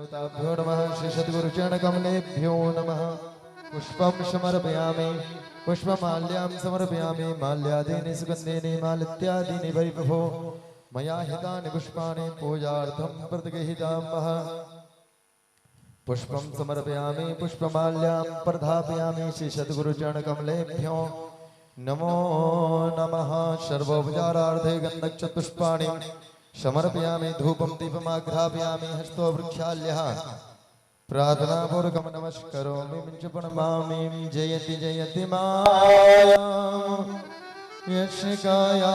देवताभ्यो नमः श्री सद्गुरुचरणकमलेभ्यो नमः। पुष्पं समर्पयामि पुष्पमाल्यां समर्पयामि माल्यादीनि सुगन्धीनि मालित्यादीनि वै प्रभो मया हितानि पुष्पाणि पूजार्थं प्रतिगृहीतामः। पुष्पं समर्पयामि पुष्पमाल्यां प्रधापयामि श्री सद्गुरुचरणकमलेभ्यो नमो नमः। सर्वोपचारार्थे गन्धपुष्पाणि समर्पयामि धूपं दीपमाघ्रापयामि हस्तो वृक्षाल्यः प्रार्थनापूर्वकं नमस्करोमि प्रणमामि। जयति जयति माया यशिकाया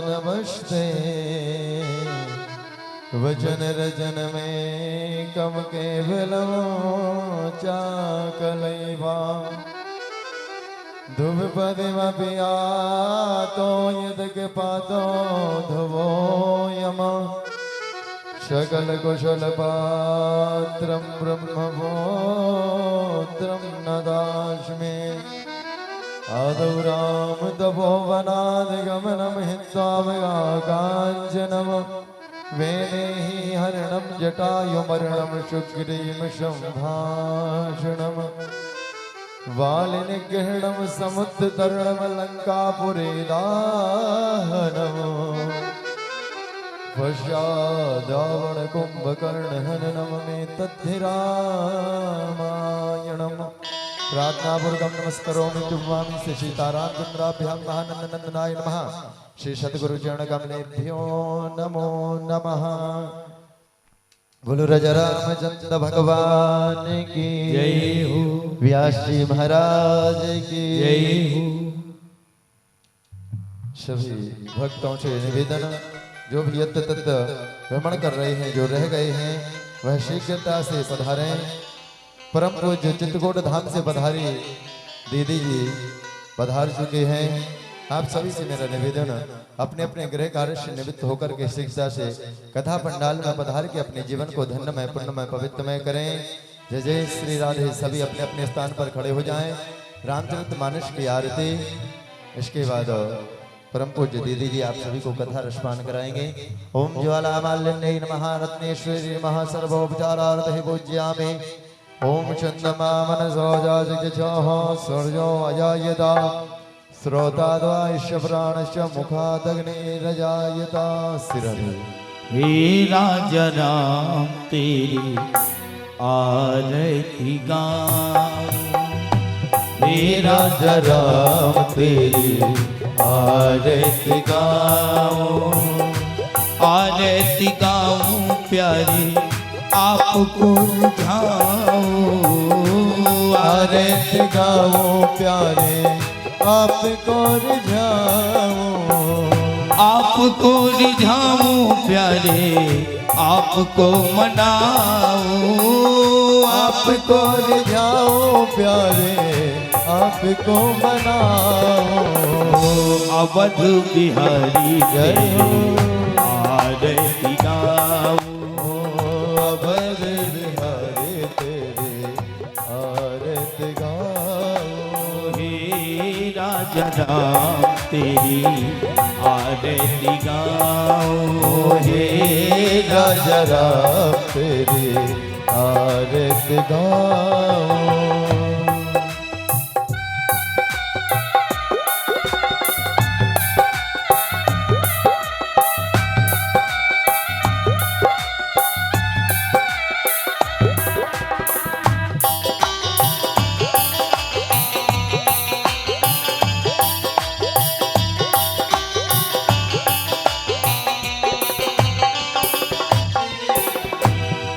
नमस्ते वचन रचन में कम केवलं चाकलैवा धुवपदिमपि आतो यदके पातो धुवो यम सकल कुशल पात्रं ब्रह्मपुत्रं नदास्मि आदौ राम तपोवनादिगमनं हित्वा काञ्चनं वेदेहि हरणं जटायुमरणं शुक्रीं सम्भाषणं वालिनिगृहणं समुद्रतरणं लङ्कापुरे दाहनम् पश्चाद्रावण कुंभकर्ण हननम में तद्धिरामायणम। प्रार्थनापूर्वकं नमस्करोमि जुह्वामि श्री सीतारामचंद्राभ्यां महानंदनंदनाय नमः। श्री सद्गुरुचरणकमलेभ्यो नमो नमः। बोलो राजा रामचंद्र भगवान की जय हो, व्यास जी महाराज की जय हो। सभी भक्तों से निवेदन, जो भी यत्र तत्र भ्रमण कर रहे हैं, जो रह गए हैं, वह शीघ्रता से पधारें। परम पूज्य चित्रकूट धाम से पधारी दीदी जी पधार चुके हैं। आप सभी से मेरा निवेदन, अपने अपने गृह कार्य से निवृत्त होकर के शिक्षा से कथा पंडाल में पधार के अपने जीवन को धन्यमय पुण्यमय पवित्रमय करें। जय जय श्री राधे। सभी अपने अपने स्थान पर खड़े हो जाएं। रामचरितमानस की आरती, इसके बाद परम पूज्य दीदी जी आप सभी को कथा रसपान कराएंगे। ओम ज्वाला मालिन्यै नमः रत्नेश्वरी नमः सर्वोपचारार्थे पूज्यामि। ओम चंद्रमा मनसो जाजगच्छः सूर्यो अजायता श्रोताद्वाश्च प्राणश्च मुखादग्निरजायता। सिरहि हे राजा राम तेरी आरती गाऊं, हे राजा राम तेरी आरती गाऊं, आरती गाऊं प्यारे आपको रिझाऊं, आरती गाऊं प्यारे आपको रिझाऊं, आपको रिझाऊं प्यारे आपको मनाऊं, आपको रिझाऊं प्यारे आपको मनाऊं। अवध बिहारी जय हो, आरती गाऊं, अवध बिहारी तेरे आरती गाऊं। हे राजा राम तेरी आरती गाऊं, हे राजा राम तेरी आरती गाऊं।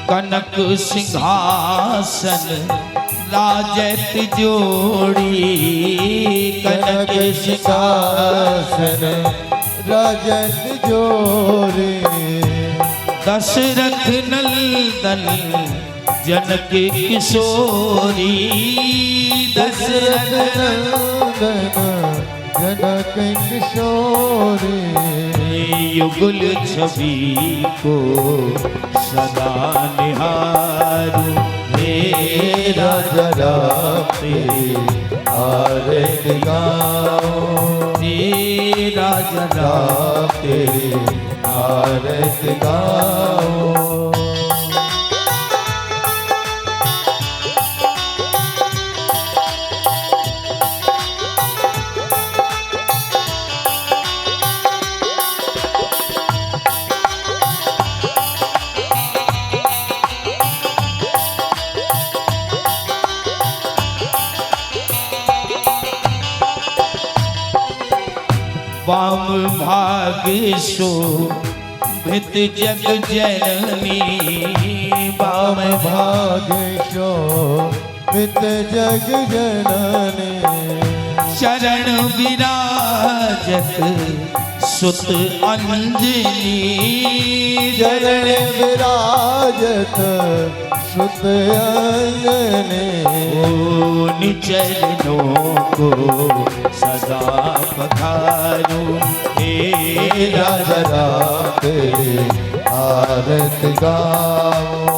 कनक सिंहासन राजत जोड़ी, कनक सिंहासन राजत जोड़ी, दशरथ नंदन जनक किशोरी, दशरथ नंदन जनक किशोरी। युगल छवि को सदा निहारूं, हे राजा राम तेरी आरती गाऊं, हे राजा राम तेरी आरती गाऊं। वाम भाग शोभित जग जननी वाम भाग शोभित जग जननी चरण विराजत सुत अंजनी चरण विराजत सुत अंजनी उन चरणों को सदा पखारूं हे राजा राजा तेरी आरती गाओ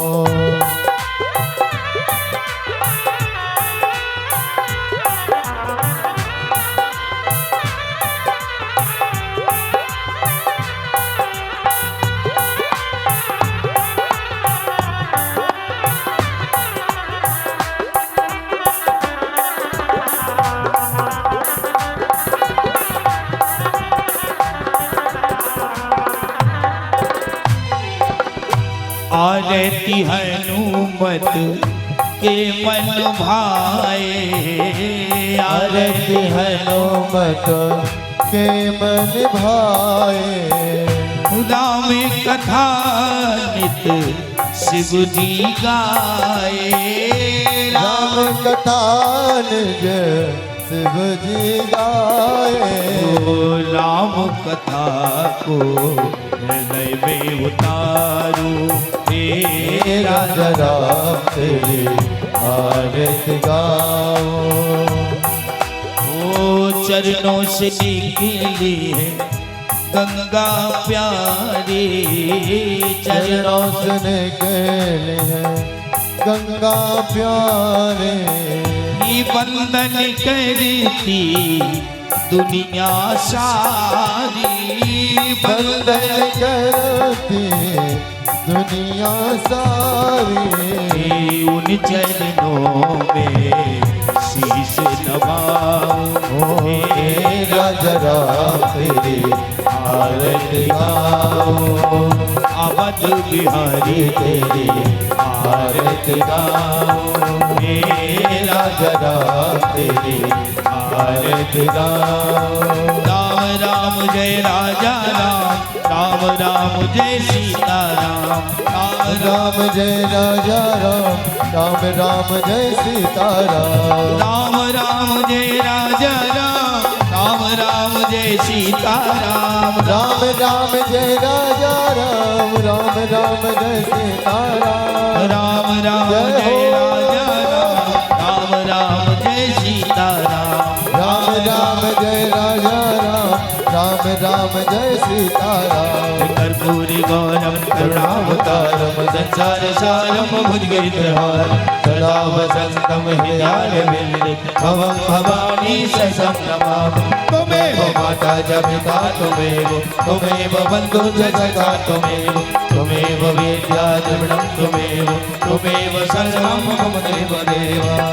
आरती हनुमत के मन भाए आरती हनुमत के मन भाए राम कथा नित शिव जी गाए राम कथा निज शिव जी गाए राम कथा को हृदय में उतारू हे राजा राम तेरी आरती गाओ ओ चरणों से निकली है गंगा प्यारी चरणों से निकले हैं गंगा प्यारे ये वंदन करती दुनिया सारी वंदन करती दुनिया सारी उन चरणों में शीश नवाऊं हे राजा राम तेरी आरती गाओ अवध बिहारी तेरी आरती गाओ हे राजा राम तेरी आरती गाओ राम राम जय राजा राम राम राम जय सीता राम राम जय राजा राम राम राम जय सीता राम राम राम जय राजा राम राम राम जय सीता राम राम राम जय राजा राम राम राम जय सीता राम राम राम जय राजा राम राम राम जय सीता राम राम राम जय राजा राम राम राम जय सीता राम कर्पूरी गौरम करुणावतारम संसार सारम भुजगेन्द्रहार सदा वसंतम हृदय बिंदु भवं भवानी ससं नमामि त्वमेव माता च पिता त्वमेव बन्धु च सखा त्वमेव वेद्या द्रविणं त्वमेव सर्वं मम देव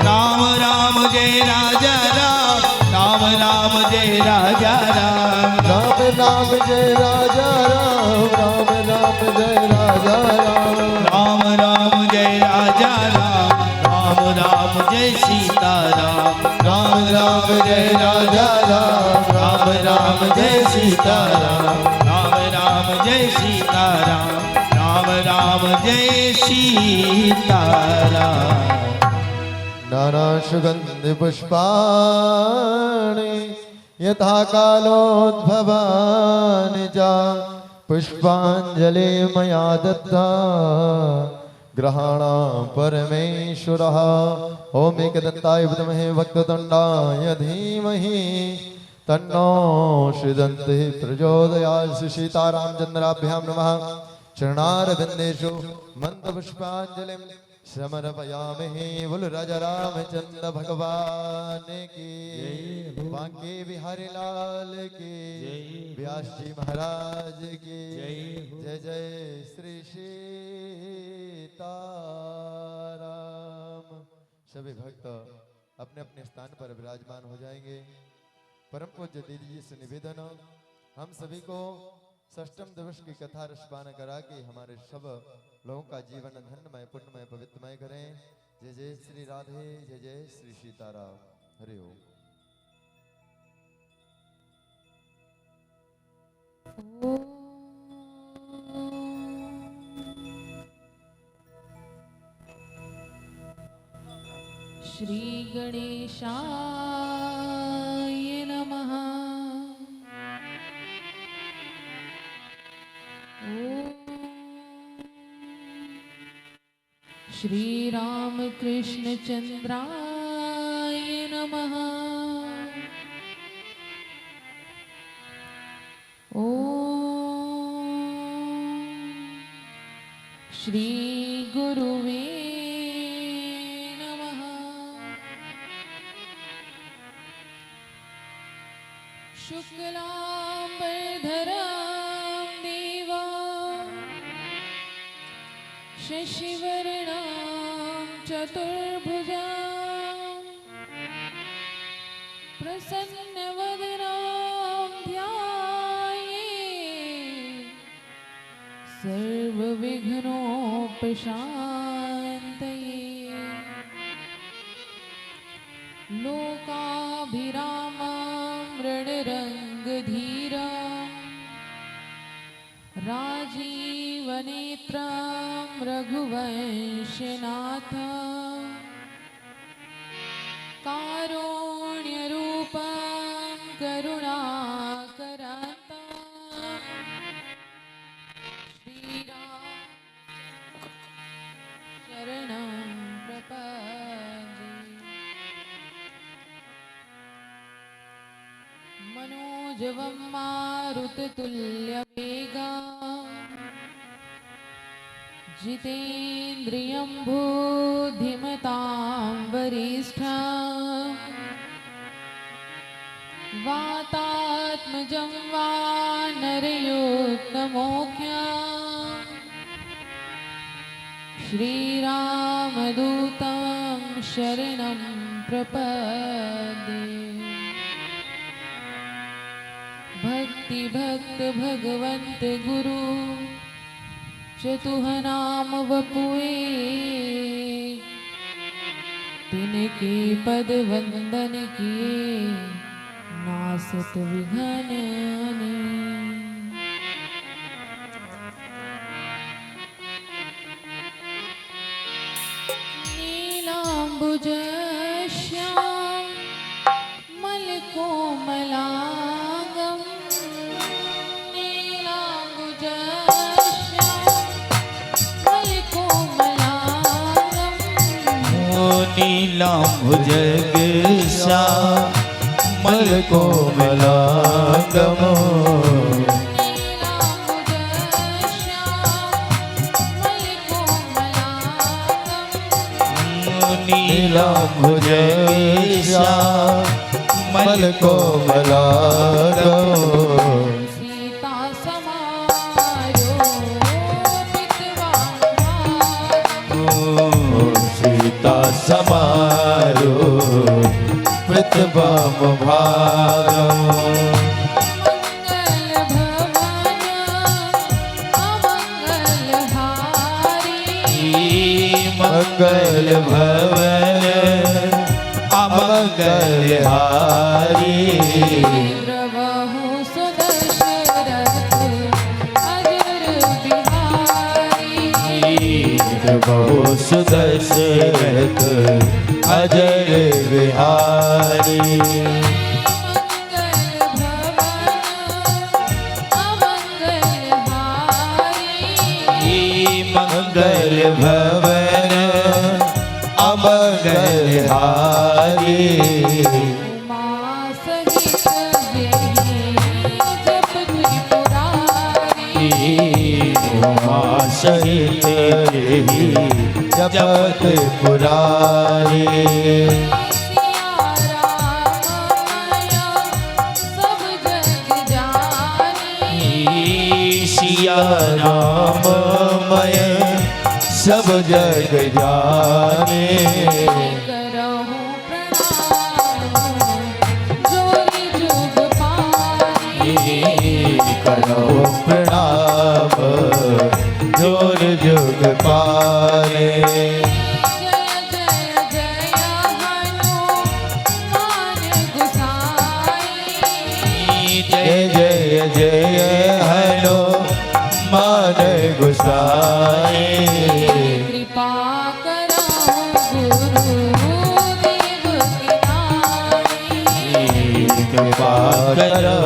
राम राम जय राजा राम राम राम जय राजा राम राम राम जय राजा राम राम राम जय राजा राम राम राम जय राजा राम राम राम जय सीता राम राम राम जय राजा राम राम राम जय सीता राम राम राम जय सीता राम राम राम जय सीता राम नाना सुगंधि पुष्पाणि यथा कालोद्भवानि च पुष्पाञ्जलि मया दत्ता ग्रहाणां परमेश्वरः ॐ एकदन्ताय विद्महे वक्रतुण्डाय धीमहि तन्नो श्रीदन्तिः प्रचोदयात् श्री सीतारामचन्द्राभ्यां नमः चरणारविन्देषु मन्त्रपुष्पाञ्जलिं समर्पयामि बोलो राजा रामचंद्र भगवान की बांके बिहारी लाल की व्यास जी महाराज की जय जय श्री सीताराम। सभी भक्त अपने अपने स्थान पर विराजमान हो जाएंगे। परम पूज्य दीदी जी से निवेदन, हम सभी को षष्ठम दिवस की कथा रसपान करा के हमारे सब लोगों का जीवन धन्यमय पुण्यमय पवित्रमय करें। जय जय श्री राधे, जय जय श्री सीताराम। हरि ओम। श्री गणेशाय नमः। ओम श्री रामकृष्ण चंद्राय नमः। ओम श्री गुरुवे शुक्लांबरधरं देवं शशिवर्णं चतुर्भुजं प्रसन्नवदनं ध्यायेत् सर्वविघ्नोपशान्तये। लोकाभिरामं रणरङ्गधीरं राजीवनेत्रं रघुवंशनाथं कारुण्यरूपं करुणाकरान्तं श्रीराम शरणं प्रपद्ये। मनोजवं मारुततुल्यवेगं जितेन्द्रियं बुद्धिमतां वरिष्ठं वातात्मजं वानरयोत्तमोख्यं श्रीरामदूतं शरणं प्रपद्ये। भक्ति भक्त भगवंत गुरु चतुह नाम वपुए, तिनके पद वंदन किए नासत विघ्न। नीलांबुज श्याम मलकोमलांगं नीलांबुजग श्यामल कोमलांगम नीलांबुजग श्यामल कोमलांगम समारो पितवाम भागम मंगल भवन अमंगल हारी। बहु सुदर्शरथ अजर विहारी। मंगल भवन अमंगल हारी। सहित जपत पुरारी। सिया राम मय सब जग जाने। करो प्रणाम जोर जुग पारे। जय जय जय करो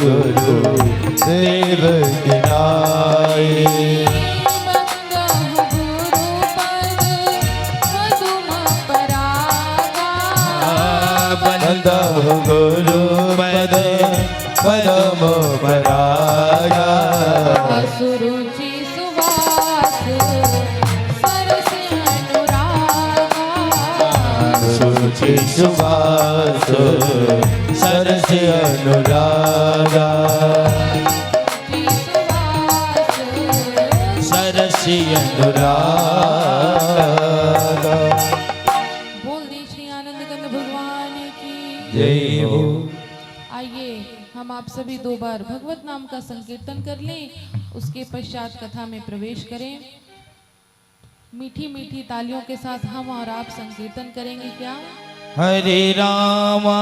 गुरु देव की नाई। बंदहु गुरु पद पदम परागा। सुरुचि सुवास सरस अनुरागा। सुरुचि सुवास सरस अनुरागा। सरसी अनुरागा। बोल दी श्री आनंद कंद भगवान की जय हो। आइए हम आप सभी 2 बार भगवत नाम का संकीर्तन कर लें, उसके पश्चात कथा में प्रवेश करें। मीठी मीठी तालियों के साथ हम और आप संकीर्तन करेंगे। क्या? हरे रामा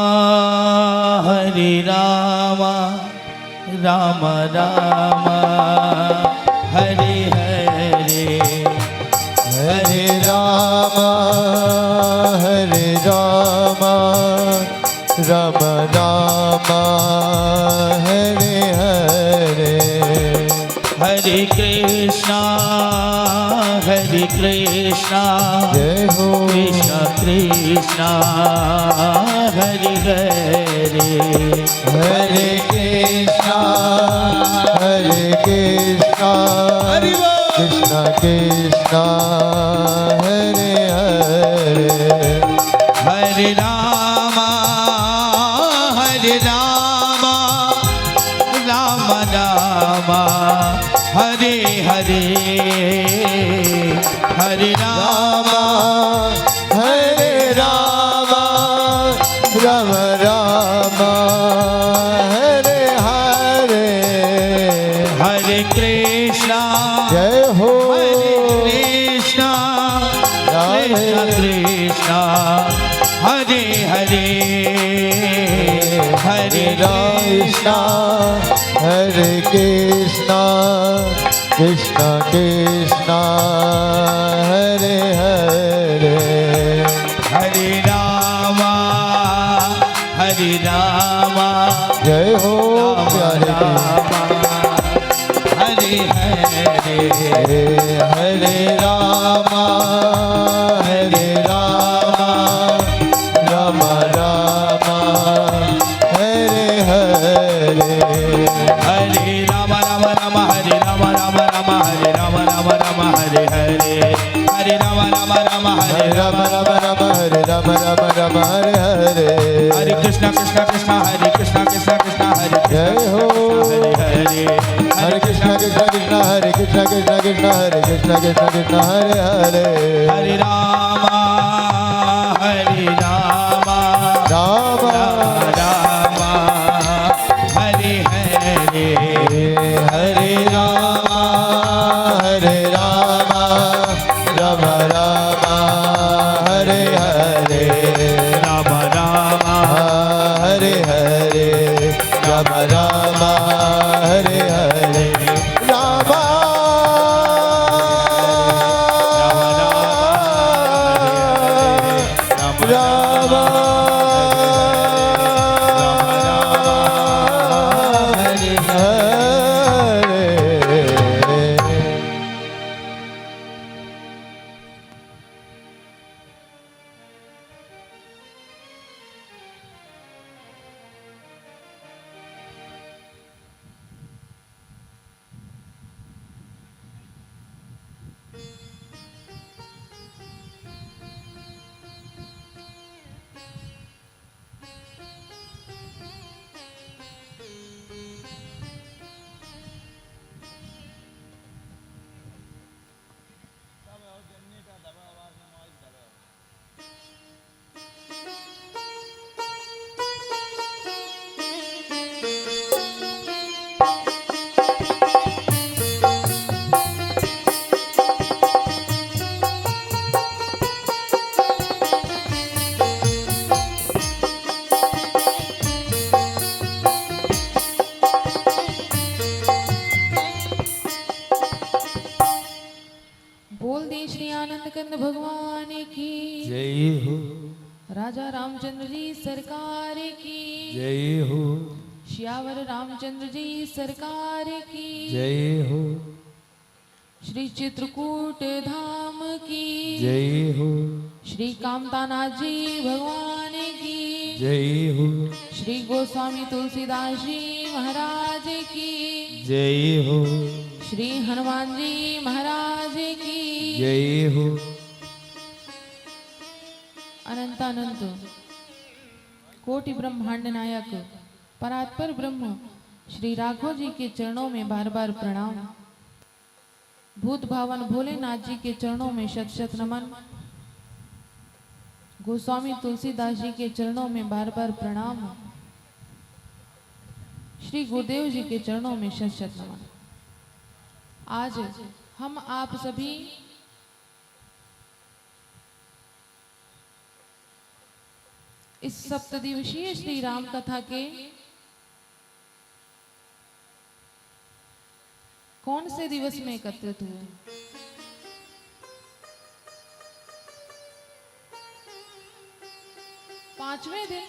राम रामा हरे हरे। हरे रामा राम रामा हरे हरे। हरे कृष्णा जय हो। कृष्ण कृष्णा हरे हरे। हरे कृष्णा कृष्ण कृष्ण हरे हरे। हरे रामा राम रामा हरे हरे। हरे रामा राम राम हरे हरे। हरे कृष्णा जय हो। हरे कृष्णा कृष्णा हरे हरे। हरे कृष्णा हरे कृष्णा कृष्ण कृष्ण हरे हरे। हरे रामा जय हो प्यारे हरे हरे। हरे रामा राम राम हरे हरे। हरे राम हरे राम हरे राम हरे हरे। हरे राम हरे राम हरे राम हरे हरे। हरे कृष्ण हरे कृष्ण हरे जय हो। हरे हरे। हरे कृष्ण कृष्ण कृष्ण हरे कृष्ण कृष्ण कृष्ण हरे कृष्ण कृष्ण कृष्ण हरे हरे। हरे राम राम हरे हरे। हरे राम राम राम हरे हरे। राम हरे हरे राम राम हरे हरे। राम राम हरे हरे। कंद भगवान की जय हो। राजा रामचंद्र जी सरकार की जय हो। सियावर रामचंद्र जी सरकार की जय हो, श्री चित्रकूट धाम की जय हो, श्री कामतानाथ जी भगवान की जय हो, श्री गोस्वामी तुलसीदास जी महाराज की जय हो, श्री हनुमान जी महाराज की जय हो। अनंत अनंत कोटि ब्रह्मांड नायक परात्पर ब्रह्म श्री राघव जी के चरणों में बार बार प्रणाम। भूत भावन भोलेनाथ जी के चरणों में शत शत नमन। गोस्वामी तुलसीदास जी के चरणों में बार बार प्रणाम। श्री गुरुदेव जी के चरणों में शत शत नमन। आज हम आप सभी इस सप्तदिवसीय श्री राम कथा के कौन से दिवस में एकत्रित हुए? पांचवें दिन,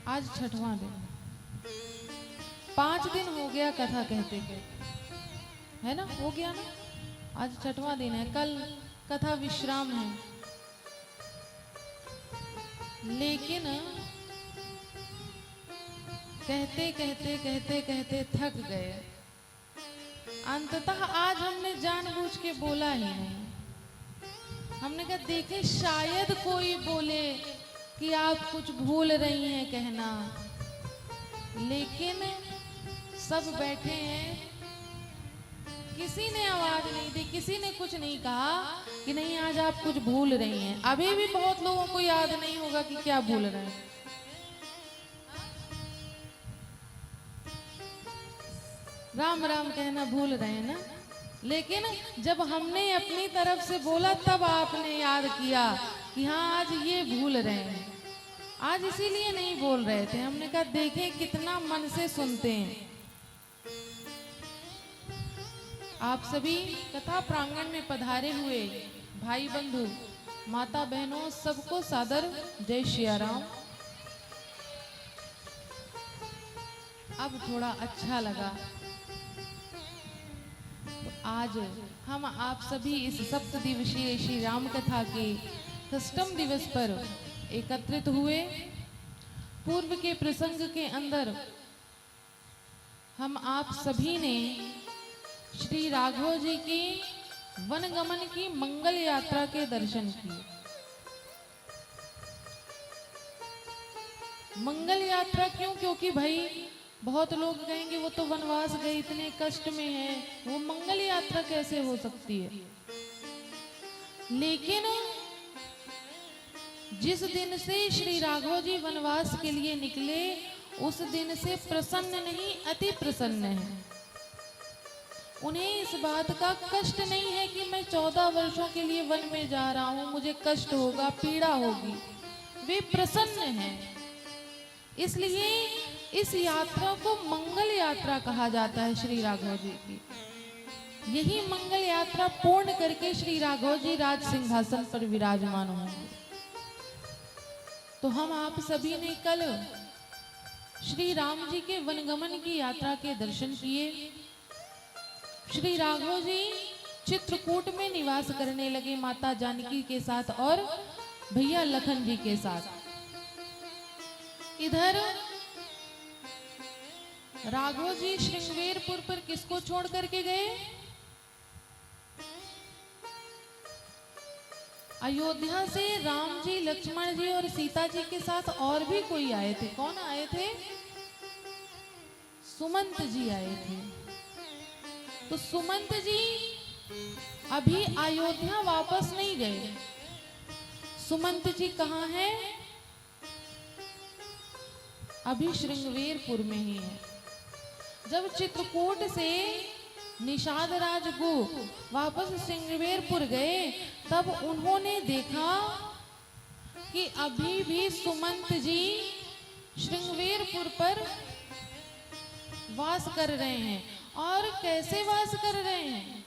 आज छठवां दिन। 5 दिन हो गया कथा कहते कहते, है ना? हो गया ना? आज छठवां दिन है, कल कथा विश्राम है। लेकिन कहते कहते कहते कहते थक गए। अंततः आज हमने जानबूझ के बोला ही नहीं। हमने कहा देखे शायद कोई बोले कि आप कुछ भूल रही हैं कहना, लेकिन सब बैठे हैं, किसी ने आवाज नहीं दी, किसी ने कुछ नहीं कहा कि नहीं आज आप कुछ भूल रही हैं। अभी भी बहुत लोगों को याद नहीं होगा कि क्या भूल रहे हैं। राम राम कहना भूल रहे हैं ना, लेकिन जब हमने अपनी तरफ से बोला तब आपने याद किया कि हाँ आज ये भूल रहे हैं। आज इसीलिए नहीं बोल रहे थे। हमने कहा देखें कितना मन से सुनते हैं। आप सभी कथा प्रांगण में पधारे हुए भाई बंधु माता बहनों सबको सादर जय श्री राम। अब थोड़ा अच्छा लगा। तो आज हम आप सभी इस सप्तदिवसीय श्री राम कथा के 6वें दिवस पर एकत्रित हुए। पूर्व के प्रसंग के अंदर हम आप सभी ने श्री राघव जी की वनगमन की मंगल यात्रा के दर्शन किए। मंगल यात्रा क्यों? क्योंकि भाई बहुत लोग कहेंगे वो तो वनवास गए, इतने कष्ट में है, वो मंगल यात्रा कैसे हो सकती है? लेकिन जिस दिन से श्री राघव जी वनवास के लिए निकले उस दिन से प्रसन्न नहीं अति प्रसन्न है। उन्हें इस बात का कष्ट नहीं है कि मैं 14 वर्षों के लिए वन में जा रहा हूं, मुझे कष्ट होगा, पीड़ा होगी। वे प्रसन्न हैं। इसलिए इस यात्रा को मंगल यात्रा कहा जाता है श्री राघव जी की। यही मंगल यात्रा पूर्ण करके श्री राघव जी राज सिंहासन पर विराजमान होंगे। तो हम आप सभी ने कल श्री राम जी के वनगमन की यात्रा के दर्शन किए। श्री राघव जी चित्रकूट में निवास करने लगे माता जानकी के साथ और भैया लखन जी के साथ। इधर राघव जी श्रृंगवेरपुर पर किसको छोड़ करके गए? अयोध्या से राम जी, लक्ष्मण जी और सीता जी के साथ और भी कोई आए थे। कौन आए थे? सुमंत जी आए थे। तो सुमंत जी अभी अयोध्या वापस नहीं गए। सुमंत जी कहाँ हैं? अभी श्रृंगवेरपुर में ही है। जब चित्रकूट से निषाद राज को वापस श्रृंगवेरपुर गए तब उन्होंने देखा कि अभी भी सुमंत जी श्रृंगवेरपुर पर वास कर रहे हैं। और कैसे वास कर रहे हैं?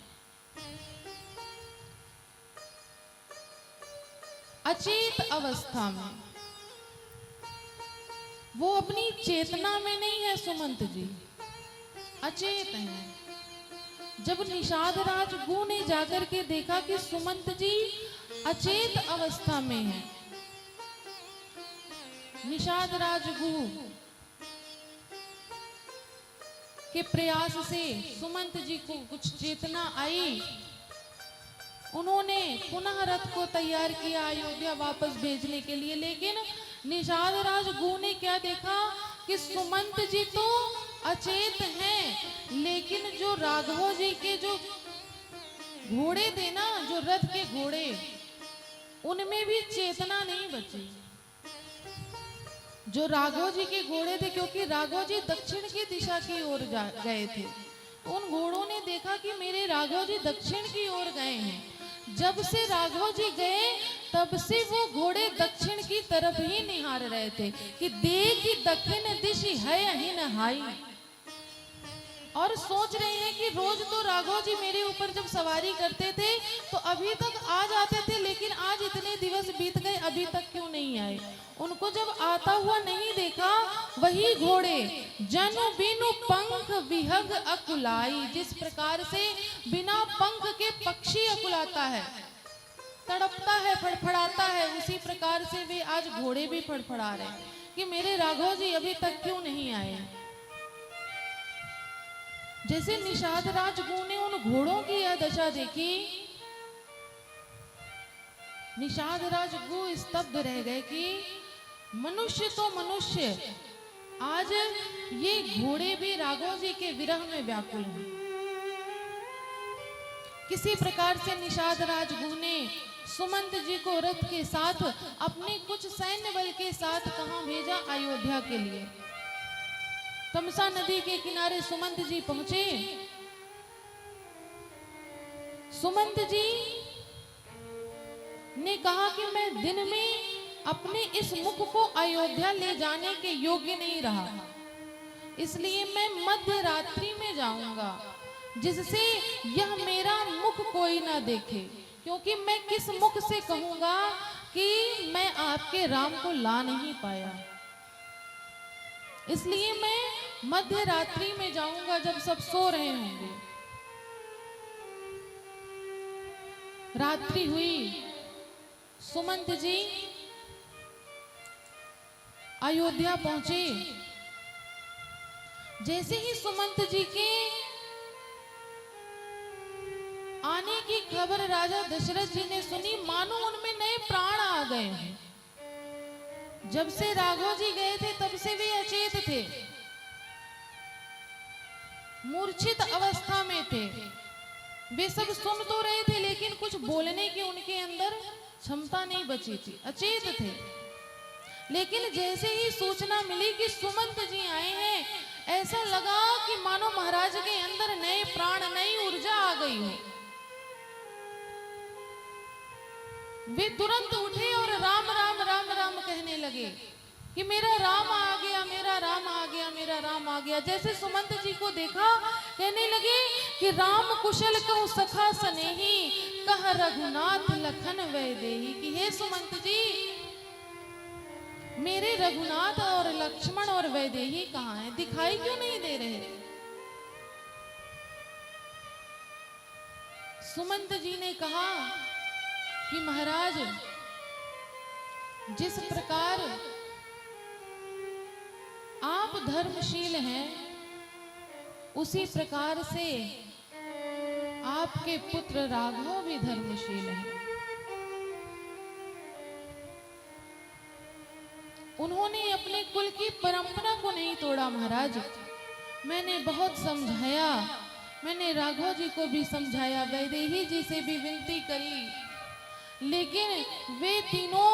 अचेत अवस्था में। वो अपनी चेतना में नहीं है सुमंत जी, अचेत हैं। जब निषाद राज गु ने जाकर के देखा कि सुमंत जी अचेत अवस्था में हैं, निषाद राज गु के प्रयास से सुमंत जी को कुछ चेतना आई। उन्होंने पुनः रथ को तैयार किया अयोध्या वापस भेजने के लिए, लेकिन निषाद राज गु ने क्या देखा कि सुमंत जी तो अचेत हैं, लेकिन जो राघव जी के जो घोड़े थे ना, जो रथ के घोड़े, उनमें भी चेतना नहीं बची। जो राघव जी के घोड़े थे, क्योंकि राघव जी दक्षिण की दिशा की ओर गए थे, उन घोड़ों ने देखा कि मेरे राघव जी दक्षिण की ओर गए हैं। जब से राघव जी गए तब से वो घोड़े दक्षिण की तरफ ही निहार रहे थे कि देख दक्षिण दिश है ही नहाई, और सोच रहे हैं कि रोज तो राघव जी मेरे ऊपर जब सवारी करते थे तो अभी तक आ जाते थे, लेकिन आज इतने दिवस बीत गए अभी तक क्यों नहीं आए। उनको जब आता हुआ नहीं देखा, वही घोड़े जनु बिनु पंख विहग अकुलाई, जिस प्रकार से बिना पंख के पक्षी अकुलाता है, तड़पता है, फड़फड़ाता है, उसी प्रकार से वे आज घोड़े भी फड़फड़ा रहे हैं कि मेरे राघव जी अभी तक क्यों नहीं आए। जैसे निषाद राज गु ने उन घोड़ों की यह दशा देखी, निषाद राज गु स्तब्ध रह गए कि मनुष्य तो मनुष्य, आज ये घोड़े भी राघव जी के विरह में व्याकुल हैं। किसी प्रकार से निषाद राज गु ने सुमंत जी को रथ के साथ अपने कुछ सैन्य बल के साथ कहां भेजा, अयोध्या के लिए। तमसा नदी के किनारे सुमंत जी पहुंचे। सुमंत जी ने कहा कि मैं दिन में अपने इस मुख को अयोध्या ले जाने के योग्य नहीं रहा, इसलिए मैं मध्य रात्रि में जाऊंगा, जिससे यह मेरा मुख कोई ना देखे, क्योंकि मैं किस मुख से कहूंगा कि मैं आपके राम को ला नहीं पाया। इसलिए मैं मध्य रात्रि में जाऊंगा, जब सब सो रहे होंगे। रात्रि हुई, सुमंत जी अयोध्या पहुंचे। जैसे ही सुमंत जी के आने की खबर राजा दशरथ जी ने सुनी, मानो उनमें नए प्राण आ गए हैं। जब से राघव जी गए थे तब से वे अचेत थे, मूर्छित अवस्था में थे। वे सब सुन तो रहे थे, लेकिन कुछ बोलने की उनके अंदर क्षमता नहीं बची थी, अचेत थे। लेकिन जैसे ही सूचना मिली कि सुमंत जी आए हैं, ऐसा लगा कि मानो महाराज के अंदर नए प्राण, नई ऊर्जा आ गई हो। वे तुरंत उठे और राम राम राम राम कहने लगे कि मेरा राम आ गया, मेरा राम आ गया, मेरा राम आ गया। जैसे सुमंत जी को देखा, कहने लगे कि राम कुशल कहूं सखा सनेही, कह रघुनाथ लखन वैदेही। कि हे सुमंत जी, मेरे रघुनाथ और लक्ष्मण और वैदेही कहाँ हैं, दिखाई क्यों नहीं दे रहे। सुमंत जी ने कहा कि महाराज, जिस प्रकार आप धर्मशील हैं, उसी प्रकार से आपके पुत्र राघव भी धर्मशील हैं। उन्होंने अपने कुल की परंपरा को नहीं तोड़ा महाराज। मैंने बहुत समझाया, मैंने राघव जी को भी समझाया, वैदेही जी से भी विनती करी, लेकिन वे तीनों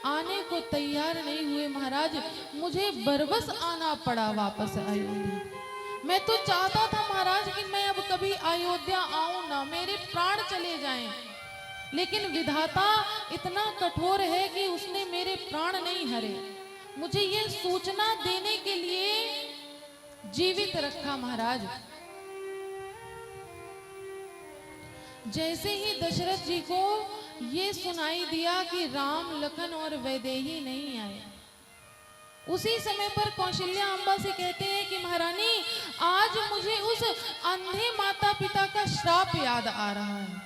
आने को तैयार नहीं हुए महाराज। मुझे बरबस आना पड़ा वापस अयोध्या। मैं तो चाहता था महाराज कि मैं अब कभी अयोध्या आऊं ना, मेरे प्राण चले जाएं, लेकिन विधाता इतना कठोर है कि उसने मेरे प्राण नहीं हरे। मुझे यह सूचना देने के लिए जीवित रखा महाराज। जैसे ही दशरथ जी को ये सुनाई दिया कि राम, लखन और वैदेही नहीं आए, उसी समय पर कौशल्या अम्बा से कहते हैं कि महारानी, आज मुझे उस अंधे माता पिता का श्राप याद आ रहा है।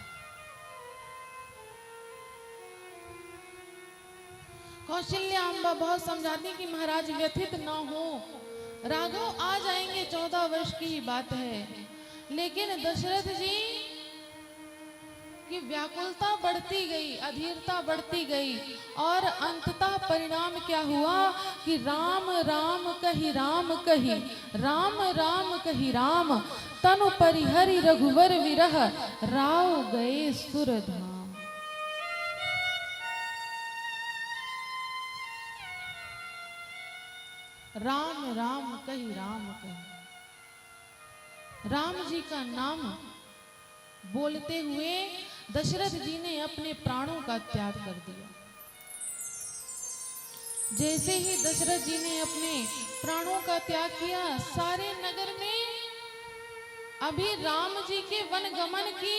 कौशल्या अम्बा बहुत समझाती कि महाराज व्यथित ना हो, राघव आ जाएंगे, 14 वर्ष की ही बात है। लेकिन दशरथ जी की व्याकुलता बढ़ती गई, अधीरता बढ़ती गई और अंततः परिणाम क्या हुआ कि राम राम कहि राम कहि, राम राम कहि राम, तनु परिहरि रघुवर विरह, राव गए सुरधाम। राम राम कहि राम कहि, राम जी का नाम बोलते हुए दशरथ जी ने अपने प्राणों का त्याग कर दिया। जैसे ही दशरथ जी ने अपने प्राणों का त्याग किया, सारे नगर में अभी राम जी के वनगमन की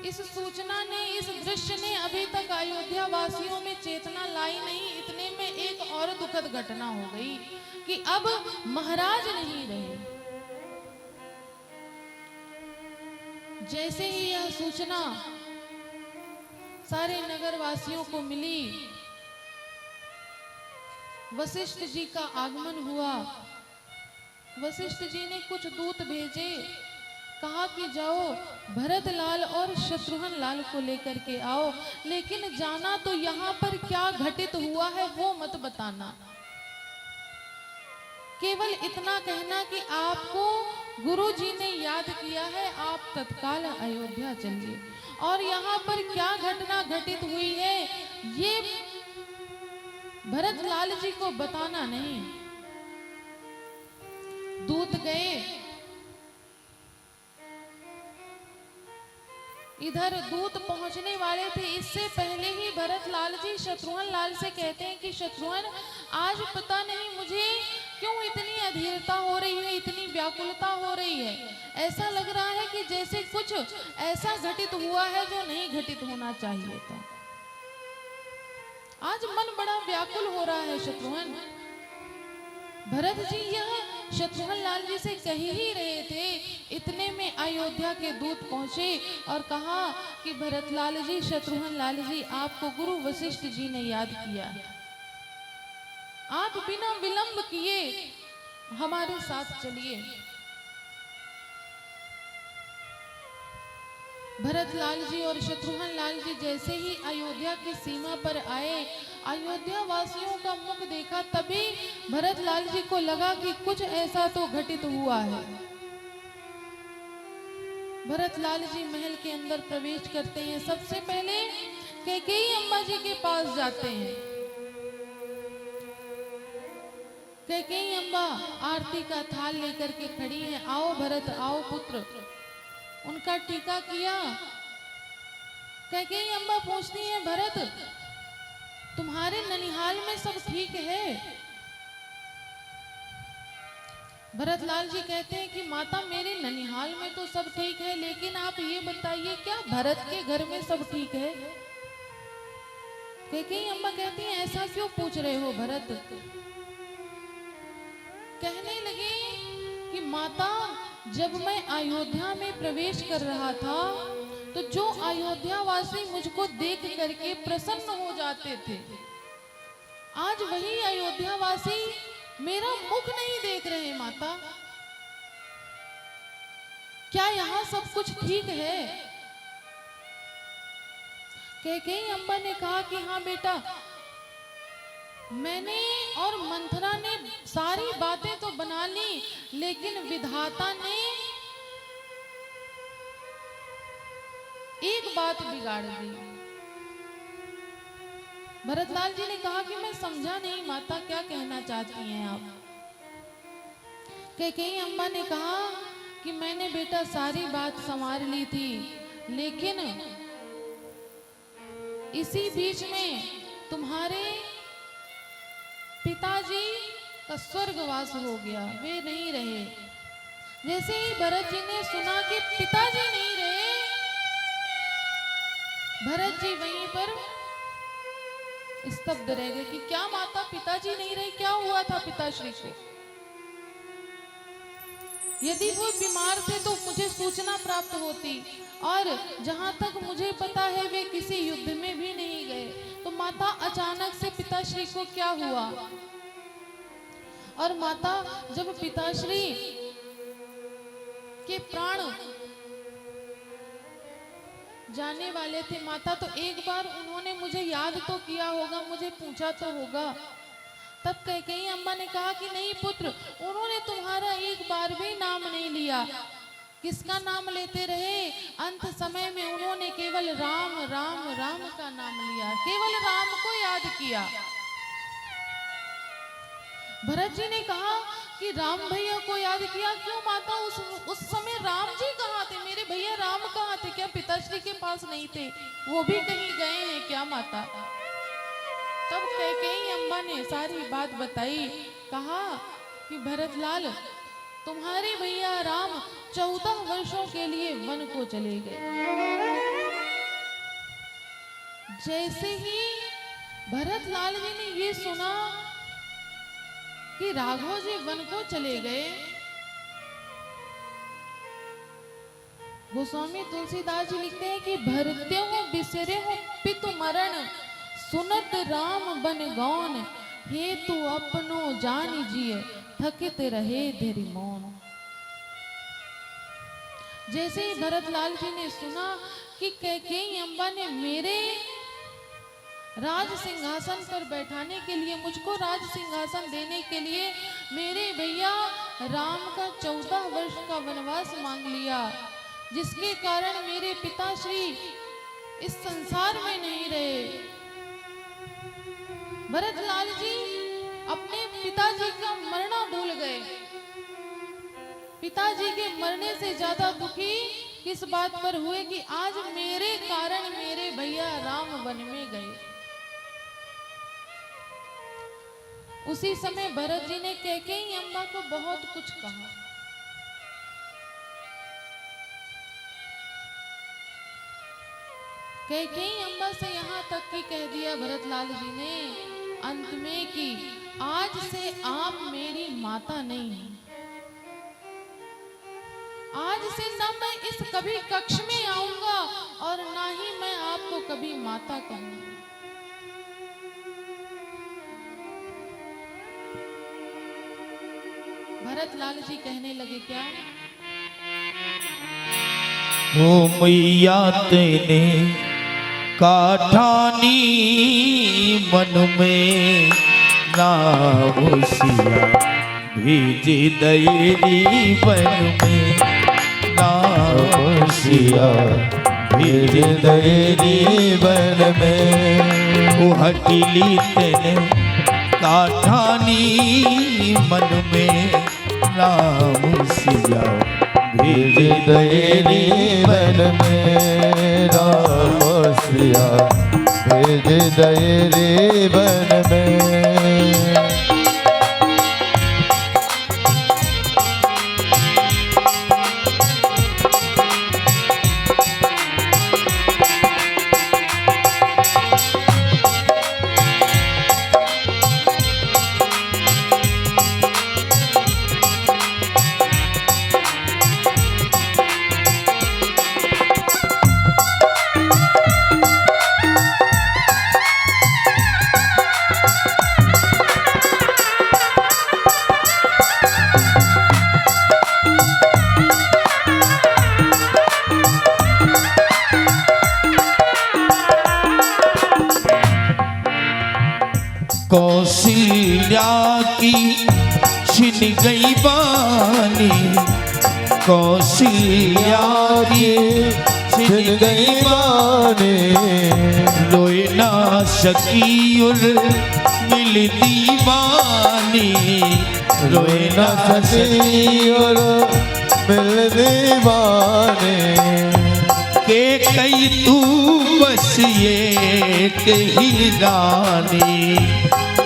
इस सूचना ने, इस दृश्य ने अभी तक अयोध्या वासियों में चेतना लाई नहीं। इतने में एक और दुखद घटना हो गई कि अब महाराज नहीं रहे। जैसे ही यह सूचना सारे नगर वासियों को मिली, वशिष्ठ जी का आगमन हुआ। वशिष्ठ जी ने कुछ दूत भेजे, कहा कि जाओ भरत लाल और शत्रुघ्न लाल को लेकर के आओ, लेकिन जाना तो यहाँ पर क्या घटित हुआ है वो मत बताना। केवल इतना कहना कि आपको गुरु जी ने याद किया है, आप तत्काल अयोध्या चलिए। और यहाँ पर क्या घटना घटित हुई है ये भरत लाल जी को बताना नहीं। दूत गए, इधर दूत पहुंचने वाले थे, इससे पहले ही भरत लाल जी शत्रुघ्न लाल से कहते हैं कि शत्रुघ्न, आज पता नहीं मुझे क्यों इतनी अधीरता हो रही है, इतनी व्याकुलता हो रही है। ऐसा लग रहा है कि जैसे कुछ ऐसा घटित हुआ है जो नहीं घटित होना चाहिए था। आज मन बड़ा व्याकुल हो रहा है शत्रुघ्न। भरत जी यह शत्रुघ्न लाल जी से कह ही रहे थे, इतने में अयोध्या के दूत पहुंचे और कहा कि भरत लाल जी, शत्रुघ्न लाल जी, आपको गुरु वशिष्ठ जी ने याद किया है, आप बिना विलंब किए हमारे साथ चलिए। भरत लाल जी और शत्रुघ्न लाल जी जैसे ही अयोध्या की सीमा पर आए, अयोध्या वासियों का मुख देखा, तभी भरत लाल जी को लगा कि कुछ ऐसा तो घटित हुआ है। भरत लाल जी महल के अंदर प्रवेश करते हैं। सबसे पहले कैकेयी अम्बा जी के पास जाते हैं। कैकेयी अम्बा आरती का थाल लेकर के खड़ी है। आओ भरत, आओ पुत्र। उनका टीका किया। कैकेयी अम्बा पूछती है, भरत तुम्हारे ननिहाल में सब ठीक है? भरत लाल जी कहते हैं कि माता, मेरे ननिहाल में तो सब ठीक है, लेकिन आप ये बताइए क्या भरत के घर में सब ठीक है? कैकेयी अम्बा कहती हैं, ऐसा क्यों पूछ रहे हो भरत? कहने लगे कि माता, जब मैं अयोध्या में प्रवेश कर रहा था तो जो अयोध्या वासी मुझको देख करके प्रसन्न हो जाते थे, आज वही अयोध्या वासी मेरा मुख नहीं देख रहे। माता, क्या यहाँ सब कुछ ठीक है? कैकेयी अम्बा ने कहा कि हाँ बेटा, मैंने और मंथरा ने सारी बातें तो बना ली, लेकिन विधाता ने एक बात बिगाड़ दी। भरतलाल जी ने कहा कि मैं समझा नहीं माता, क्या कहना चाहती हैं आप? कैकेयी अम्बा ने कहा कि मैंने बेटा सारी बात संवार ली थी, लेकिन इसी बीच में तुम्हारे पिताजी का स्वर्गवास हो गया, वे नहीं रहे। जैसे ही भरत जी ने सुना कि पिताजी नहीं रहे, भरत जी वहीं पर स्तब्ध रह गए कि क्या माता पिताजी नहीं रहे, क्या हुआ था पिताश्री को। यदि वो बीमार थे तो मुझे सूचना प्राप्त होती, और जहां तक मुझे पता है वे किसी युद्ध में भी नहीं गए। तो माता अचानक से पिताश्री को क्या हुआ। और माता जब पिताश्री के प्राण जाने वाले थे माता, तो एक बार उन्होंने मुझे याद तो किया होगा, मुझे पूछा तो होगा। तब कैकेयी अम्मा ने कहा कि नहीं पुत्र, उन्होंने तुम्हारा एक बार भी नाम नहीं लिया। किसका नाम लेते रहे? अंत समय में उन्होंने केवल राम राम राम का नाम लिया, केवल राम को याद किया। भरत जी ने कहा कि राम भैया को याद किया, क्यों माता? उस समय राम जी कहाँ थे? मेरे भैया राम कहाँ थे? क्या पिताश्री के पास नहीं थे? वो भी कहीं गए हैं क्या माता? तब कैकेयी अम्मा ने सारी बात बताई। कहा कि भरतलाल, तुम्हारे भैया राम 14 वर्षों के लिए वन को चले गए। जैसे ही भरतलाल जी ने ये सुना कि राघव जी वन को चले गए, गोस्वामी तुलसीदास जी लिखते हैं कि भरत्यों बिसरे हो पितु मरण, सुनत राम बन गौन, हे तू अपनो जान जिए, थकित रहे धीरि मौन। जैसे ही भरतलाल जी ने सुना कि कैकेयी अम्बा ने मेरे राज सिंहासन पर बैठाने के लिए, मुझको राज सिंहासन देने के लिए मेरे भैया राम का 14 वर्ष का वनवास मांग लिया, जिसके कारण मेरे पिताश्री इस संसार में नहीं रहे। भरतलाल जी अपने पिताजी का मरना भूल गए। पिताजी के मरने से ज्यादा दुखी किस बात पर हुए कि आज मेरे कारण मेरे भैया राम वन में गए। उसी समय भरत जी ने कैकेयी अम्बा को बहुत कुछ कहा। कैकेयी अम्बा से यहाँ तक कि कह दिया भरतलाल जी ने अंत में कि आज से आप मेरी माता नहीं हैं। आज से न मैं इस कभी कक्ष में आऊंगा और ना ही मैं आपको कभी माता कहूंगा। भरतलाल जी कहने लगे क्या? ओ मैया तेने काठानी मन में नाम सिया भेज दयरी बन में, नाम सिया भेज दयरी बन में। ओ हटीली तेने काठानी मन में नाम सिया भेज दयरी बन में, राम सिया भेज दयरी बन में। कौशल्या की छिन गई बानी, कौशल्या की छिन गई बानी। लोई ना सकी और मिल दीवानी, लोई ना सकी और मिल दीवानी। के कई तू बस ये कही रानी,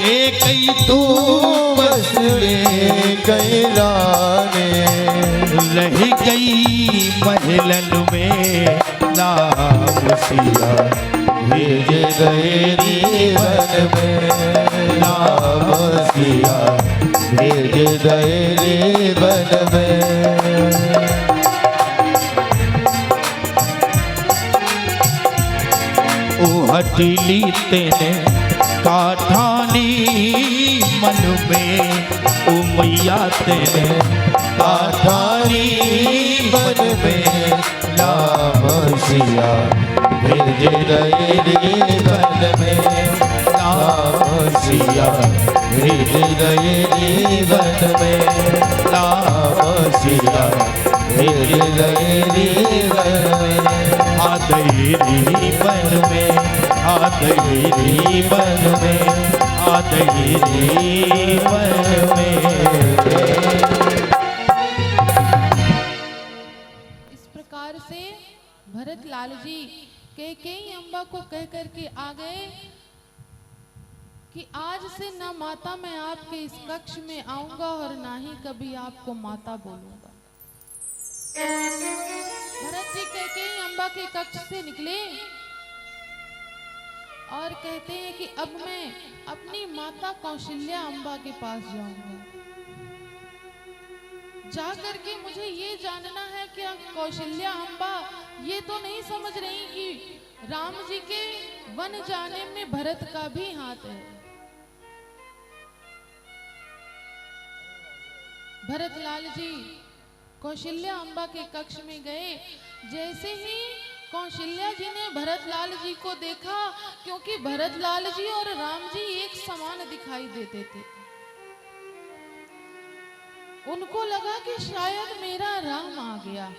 एक ही तू बस ये कई रानी। रह गई महलन में नाम सिया भेज गए वन में, राम सिया भेज गए वन में। हटीली तेने काठानी मन में, उमैया तेने काठानी मन में, राम सिया भेज गए वन में, राम सिया भेज गए वन में, राम सिया भेज गए वन में। आदयरी वन में, आदयरी वन में, आदयरी वन में। इस प्रकार से भरत लाल जी कैकेयी अम्बा को कह करके आ गए कि आज से न माता मैं आपके इस कक्ष में आऊंगा और ना ही कभी आपको माता बोलूंगा। भरत जी कैकेयी अम्बा के कक्ष से निकले और कहते हैं कि अब मैं अपनी माता कौशल्या अम्बा के पास जाऊंगा। जाकर के मुझे ये जानना है कि कौशल्या अम्बा ये तो नहीं समझ रही कि राम जी के वन जाने में भरत का भी हाथ है। भरत लाल जी कौशल्या अम्बा के कक्ष में गए। जैसे ही कौशल्या जी ने भरत लाल जी को देखा, क्योंकि भरत लाल जी और राम जी एक समान दिखाई देते थे, उनको लगा कि शायद मेरा राम आ गया।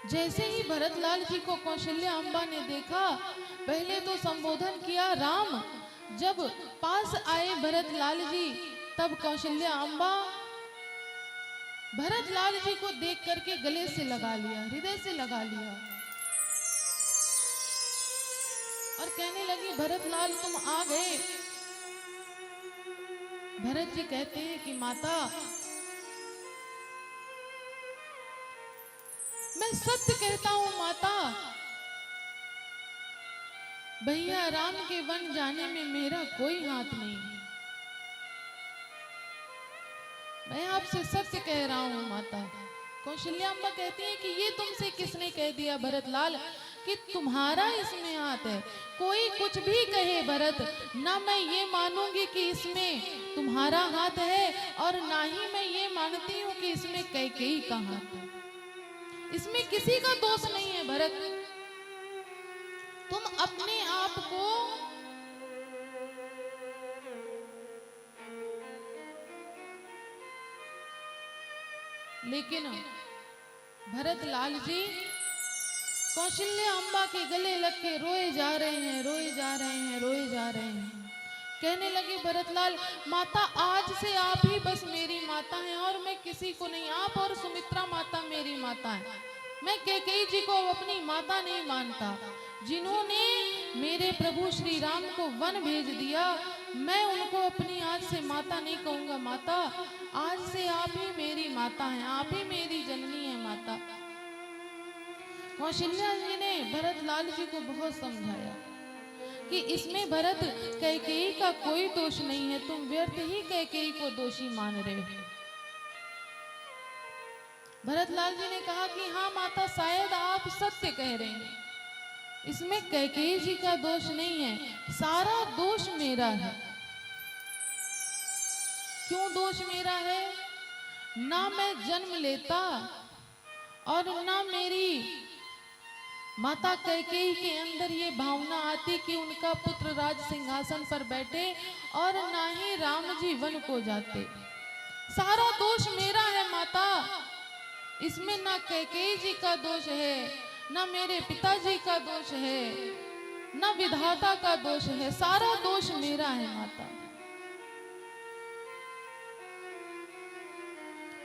जैसे ही भरत लाल जी को कौशल्या अम्बा ने देखा, पहले तो संबोधन किया राम। जब पास आए भरत लाल जी, तब कौशल्या अम्बा भरत लाल जी को देख करके गले से लगा लिया, हृदय से लगा लिया और कहने लगी भरत लाल तुम आ गए। भरत जी कहते हैं कि माता मैं सत्य कहता हूं माता, भैया राम के वन जाने में मेरा कोई हाथ नहीं। मैं आपसे सत्य कह रहा हूं माता। कौशल्या अम्बा कहती है कि ये तुमसे किसने कह दिया भरत लाल कि तुम्हारा इसमें हाथ है। कोई कुछ भी कहे भरत, ना मैं ये मानूंगी कि इसमें तुम्हारा हाथ है और ना ही मैं ये मानती हूं कि इसमें कैकेयी का हाथ है। इसमें किसी का दोष नहीं है भरत। तुम अपने आप को लेकिन भरत लाल जी कौशल्या अम्बा के गले लग के रोए जा रहे हैं, रोए जा रहे हैं, रोए जा रहे हैं। कहने लगे भरत लाल माता आज से आप ही बस मेरी माता हैं और मैं किसी को नहीं। आप और सुमित्रा माता मेरी माता है। मैं कैकेयी जी को अपनी माता नहीं मानता। जिन्होंने मेरे प्रभु श्री राम को वन भेज दिया, मैं उनको अपनी आज से माता नहीं कहूंगा। माता आज से आप ही मेरी माता हैं, आप ही मेरी जननी है माता। कौशल्या जी ने भरत लाल जी को बहुत समझाया कि इसमें भरत कैकेयी का कोई दोष नहीं है, तुम व्यर्थ ही कैकेयी को दोषी मान रहे हो। भरत लाल जी ने कहा कि हाँ माता शायद आप सत्य कह रहे हैं, इसमें कैकेयी जी का दोष नहीं है, सारा दोष मेरा है। क्यों दोष मेरा है? ना मैं जन्म लेता और ना मेरी माता कैकेयी के अंदर ये भावना आती कि उनका पुत्र राज सिंहासन पर बैठे और ना ही राम जी वन को जाते। सारा दोष मेरा है माता। इसमें ना कैकेयी जी का दोष है, ना मेरे पिताजी का दोष है, ना विधाता का दोष है, सारा दोष मेरा है माता।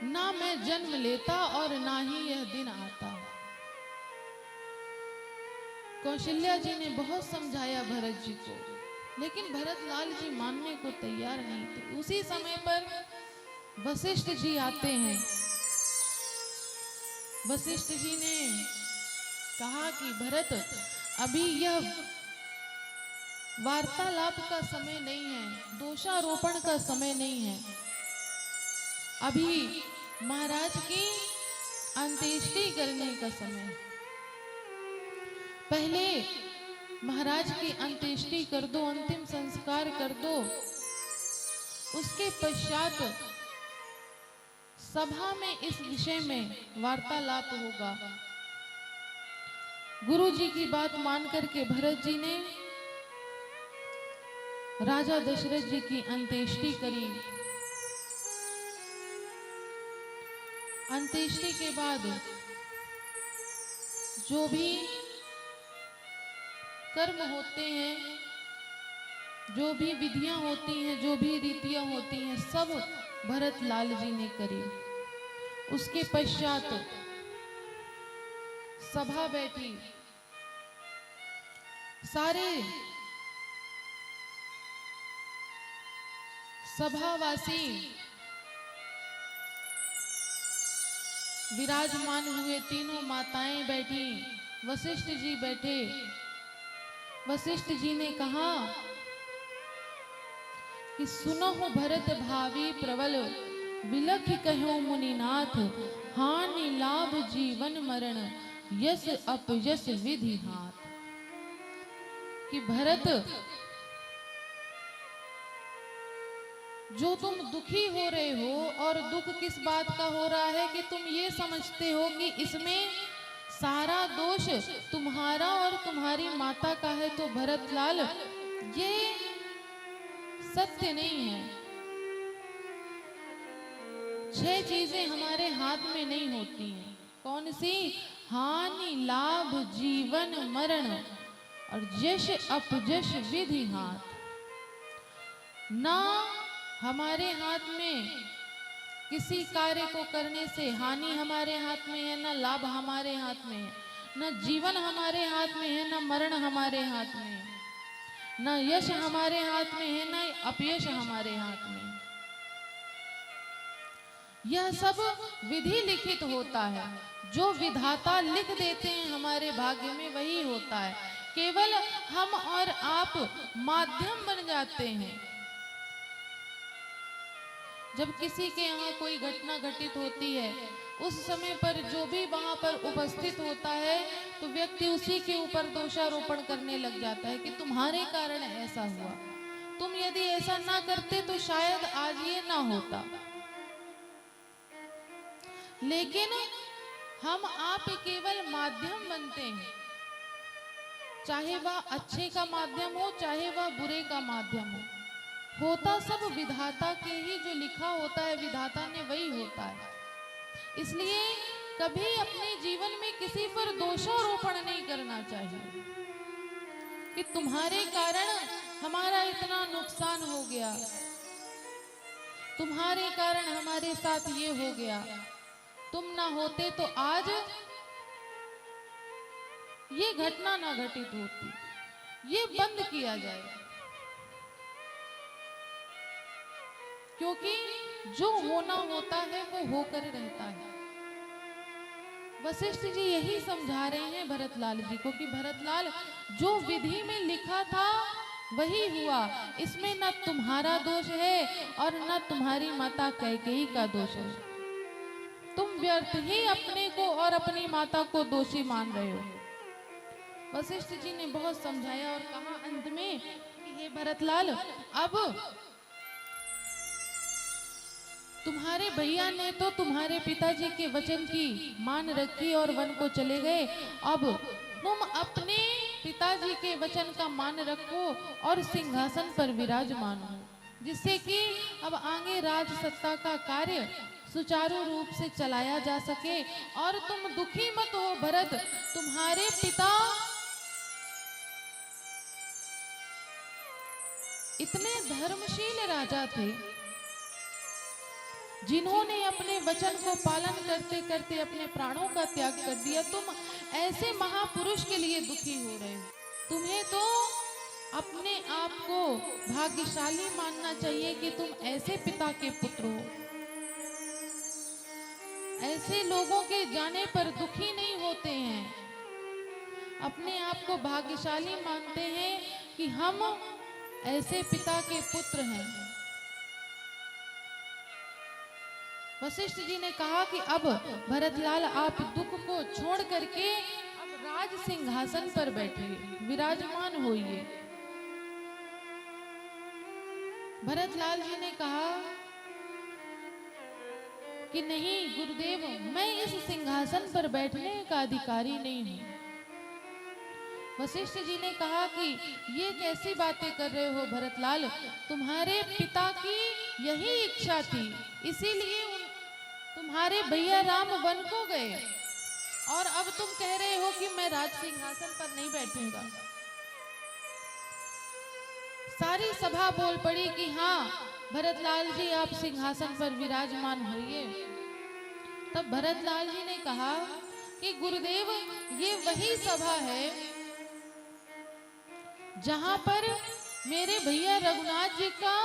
ना मैं जन्म लेता और ना ही यह दिन आता। कौशल्या जी ने बहुत समझाया भरत जी को, लेकिन भरत लाल जी मानने को तैयार नहीं थे। उसी समय पर वशिष्ठ जी आते हैं। वशिष्ठ जी ने कहा कि भरत, अभी यह वार्तालाप का समय नहीं है, दोषारोपण का समय नहीं है। अभी महाराज की अंत्येष्टि करने का समय है। पहले महाराज की अंत्येष्टि कर दो, अंतिम संस्कार कर दो, उसके पश्चात सभा में इस विषय में वार्तालाप होगा। गुरु जी की बात मान करके भरत जी ने राजा दशरथ जी की अंत्येष्टि करी। अंत्येष्टि के बाद जो भी कर्म होते हैं, जो भी विधियां होती हैं, जो भी रीतियां होती हैं, सब भरत लाल जी ने करी। उसके पश्चात सभा बैठी, सारे सभावासी विराजमान हुए, तीनों माताएं बैठी, वशिष्ठ जी बैठे। वशिष्ठ जी ने कहा कि सुनो भरत भावी प्रबल, विलख कहो मुनिनाथ, हानि लाभ जीवन मरण, यश अपयश विधि हाथ। कि भरत, जो तुम दुखी हो रहे हो, और दुख किस बात का हो रहा है कि तुम ये समझते हो कि इसमें सारा दोष तुम्हारा और तुम्हारी माता का है, तो भरतलाल ये सत्य नहीं है। 6 चीजें हमारे हाथ में नहीं होती हैं। कौन सी? हानि लाभ जीवन मरण और यश अपयश विधि हाथ। ना हमारे हाथ में किसी कार्य को करने से हानि हमारे हाथ में है, ना लाभ हमारे हाथ में है, ना जीवन हमारे हाथ में है, ना मरण हमारे हाथ में है, ना यश हमारे हाथ में है, ना अपयश हमारे हाथ में है। यह सब विधि लिखित होता है। जो विधाता लिख देते हैं हमारे भाग्य में, वही होता है। केवल हम और आप माध्यम बन जाते हैं। जब किसी के यहाँ कोई घटना घटित होती है, उस समय पर जो भी वहां पर उपस्थित होता है, तो व्यक्ति उसी के ऊपर दोषारोपण करने लग जाता है कि तुम्हारे कारण ऐसा हुआ, तुम यदि ऐसा ना करते तो शायद आज ये ना होता। लेकिन हम आप केवल माध्यम बनते हैं, चाहे वह अच्छे का माध्यम हो, चाहे वह बुरे का माध्यम हो। होता सब विधाता के ही, जो लिखा होता है विधाता ने वही होता है। इसलिए कभी अपने जीवन में किसी पर दोषारोपण नहीं करना चाहिए कि तुम्हारे कारण हमारा इतना नुकसान हो गया, तुम्हारे कारण हमारे साथ ये हो गया, तुम ना होते तो आज ये घटना ना घटित होती। ये बंद किया जाए, क्योंकि जो होना होता है वो होकर रहता है। वशिष्ठ जी यही समझा रहे हैं भरतलाल जी को कि भरतलाल, जो विधि में लिखा था वही हुआ, इसमें न तुम्हारा दोष है और न तुम्हारी माता कैकेयी का दोष है। तुम व्यर्थ ही अपने को और अपनी माता को दोषी मान रहे हो। वशिष्ठ जी ने बहुत समझाया और कहा अंत में कि हे भरतलाल, अब तुम्हारे भैया ने तो तुम्हारे पिताजी के वचन की मान रखी और वन को चले गए। अब तुम अपने पिताजी के वचन का मान रखो और सिंहासन पर विराजमान हो, जिससे कि अब आगे राज सत्ता का कार्य सुचारू रूप से चलाया जा सके। और तुम दुखी मत हो भरत, तुम्हारे पिता इतने धर्मशील राजा थे, जिन्होंने अपने वचन को पालन करते करते अपने प्राणों का त्याग कर दिया। तुम ऐसे महापुरुष के लिए दुखी हो रहे हो। तुम्हें तो अपने आप को भाग्यशाली मानना चाहिए कि तुम ऐसे पिता के पुत्र हो। ऐसे लोगों के जाने पर दुखी नहीं होते हैं। अपने आप को भाग्यशाली मानते हैं कि हम ऐसे पिता के पुत्र हैं। वशिष्ठ जी ने कहा कि अब भरतलाल आप दुख को छोड़ करके अब राज सिंहासन पर बैठिए, विराजमान होइए। भरतलाल जी ने कहा कि नहीं गुरुदेव, मैं इस सिंहासन पर बैठने का अधिकारी नहीं हूं। वशिष्ठ जी ने कहा कि ये कैसी बातें कर रहे हो भरतलाल, तुम्हारे पिता की यही इच्छा थी, इसीलिए तुम्हारे भैया राम वन को गए और अब तुम कह रहे हो कि मैं राज सिंहासन पर नहीं बैठूंगा। सारी सभा बोल पड़ी कि हाँ भरतलाल जी आप सिंहासन पर विराजमान होइए। तब भरतलाल जी ने कहा कि गुरुदेव, ये वही सभा है जहां पर मेरे भैया रघुनाथ जी का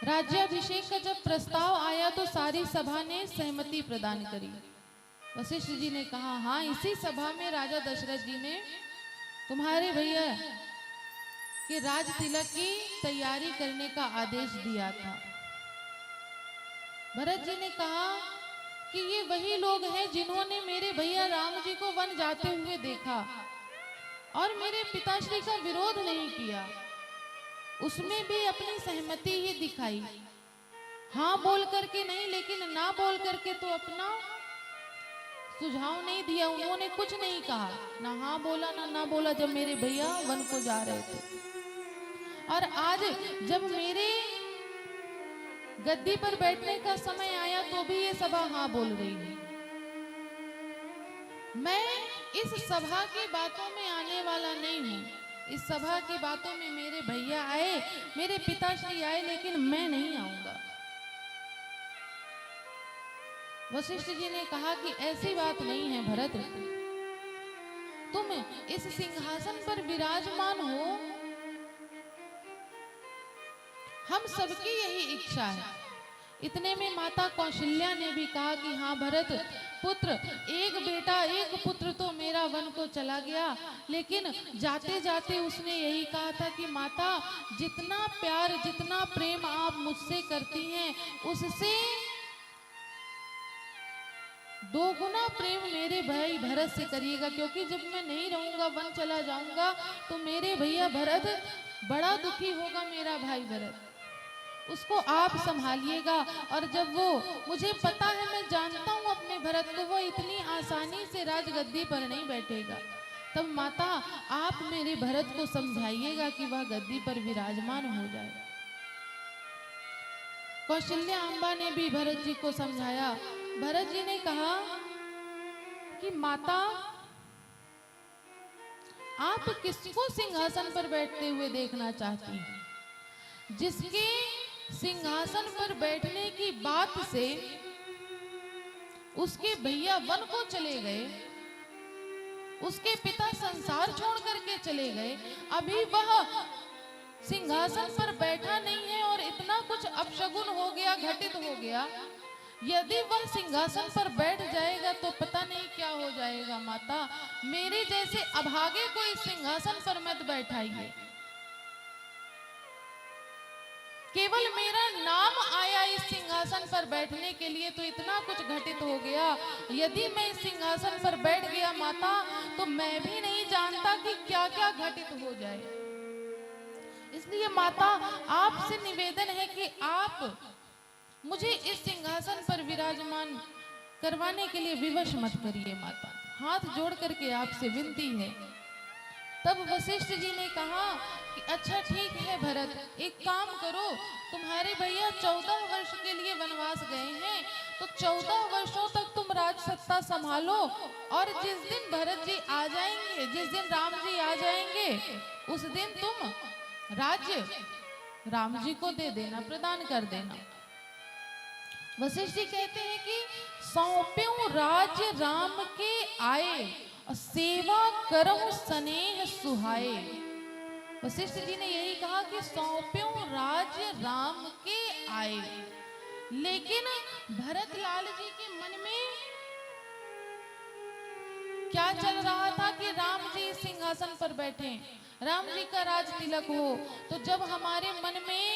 राज्याभिषेक का जब प्रस्ताव आया तो सारी सभा ने सहमति प्रदान करी। वशिष्ठ जी ने कहा हाँ, इसी सभा में राजा दशरथ जी ने तुम्हारे भैया के राज तिलक की तैयारी करने का आदेश दिया था। भरत जी ने कहा कि ये वही लोग हैं जिन्होंने मेरे भैया राम जी को वन जाते हुए देखा और मेरे पिताश्री का विरोध नहीं किया, उसमें भी अपनी सहमति ही दिखाई। हाँ बोल करके नहीं, लेकिन ना बोल करके तो अपना सुझाव नहीं दिया, उन्होंने कुछ नहीं कहा, ना हाँ बोला ना बोला जब मेरे भैया वन को जा रहे थे। और आज जब मेरे गद्दी पर बैठने का समय आया तो भी ये सभा हाँ बोल रही है। मैं इस सभा की बातों में आने वाला नहीं हूं। इस सभा की बातों में मेरे भैया आए, मेरे पिताश्री आए, लेकिन मैं नहीं आऊंगा। वशिष्ठ जी ने कहा कि ऐसी बात नहीं है भरत, तुम इस सिंहासन पर विराजमान हो, हम सबकी यही इच्छा है। इतने में माता कौशल्या ने भी कहा कि हाँ भरत पुत्र, एक बेटा एक पुत्र तो मेरा वन को चला गया, लेकिन जाते जाते उसने यही कहा था कि माता जितना प्यार जितना प्रेम आप मुझसे करती हैं उससे 2 गुना प्रेम मेरे भाई भरत से करिएगा, क्योंकि जब मैं नहीं रहूंगा, वन चला जाऊंगा, तो मेरे भैया भरत बड़ा दुखी होगा। मेरा भाई भरत, उसको आप संभालिएगा। और जब वो, मुझे पता है, मैं जानता हूँ अपने भरत को, वो इतनी आसानी से राजगद्दी पर नहीं बैठेगा। तब माता आप मेरे भरत को समझाइएगा कि वह गद्दी पर विराजमान हो जाए। कौशल्या अम्बा ने भी भरत जी को समझाया। भरत जी ने कहा कि माता आप किसको सिंहासन पर बैठते हुए देखना चाहती हैं? जिसके सिंहासन पर बैठने की बात से उसके भैया वन को चले गए, उसके पिता संसार छोड़ करके चले गए, अभी वह सिंहासन पर बैठा नहीं है और इतना कुछ अपशगुन हो गया, घटित हो गया। यदि वह सिंहासन पर बैठ जाएगा तो पता नहीं क्या हो जाएगा। माता मेरे जैसे अभागे को इस सिंहासन पर मत बैठाइए। केवल मेरा नाम आया इस सिंहासन पर बैठने के लिए तो इतना कुछ घटित हो गया। यदि मैं इस सिंहासन पर बैठ गया माता, तो मैं भी नहीं जानता कि क्या क्या घटित हो जाए। इसलिए माता आपसे निवेदन है कि आप मुझे इस सिंहासन पर विराजमान करवाने के लिए विवश मत करिए। माता हाथ जोड़ करके आपसे विनती है। तब वशिष्ठ जी ने कहा कि अच्छा ठीक है भरत, एक काम करो, तुम्हारे भैया 14 वर्ष के लिए वनवास गए हैं, तो 14 वर्षों तक तुम राज सत्ता संभालो, और जिस दिन भरत जी आ जाएंगे, जिस दिन राम जी आ जाएंगे, उस दिन तुम राज्य राम जी को दे देना, प्रदान कर देना। वशिष्ठ जी कहते हैं कि सौंप्यूं राज्य राम के आए, और सेवा करऊं स्नेह सुहाए। वशिष्ठ जी ने यही कहा कि सौंप्यूं राज्य राम के आए, लेकिन भरत लाल जी के मन में क्या चल रहा था कि राम जी सिंहासन पर बैठे, राम जी का राज तिलक हो। तो जब हमारे मन में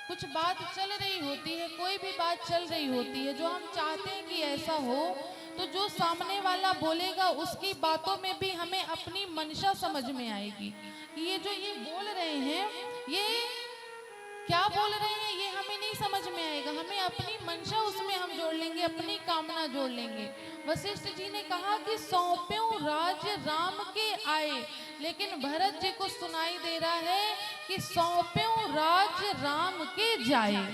कुछ बात चल रही होती है, कोई भी बात चल रही होती है जो हम चाहते हैं कि ऐसा हो, तो जो सामने वाला बोलेगा उसकी बातों में भी हमें अपनी मंशा समझ में आएगी कि ये जो ये बोल रहे हैं, ये क्या बोल रहे हैं, ये हमें नहीं समझ में आएगा। हमें अपनी मंशा उसमें हम जोड़ लेंगे, अपनी कामना जोड़ लेंगे। वशिष्ठ जी ने कहा कि सौंप्यों राज्य राम के आए, लेकिन भरत जी को सुनाई दे रहा है कि सौंप्यों राज्य राम के जाए।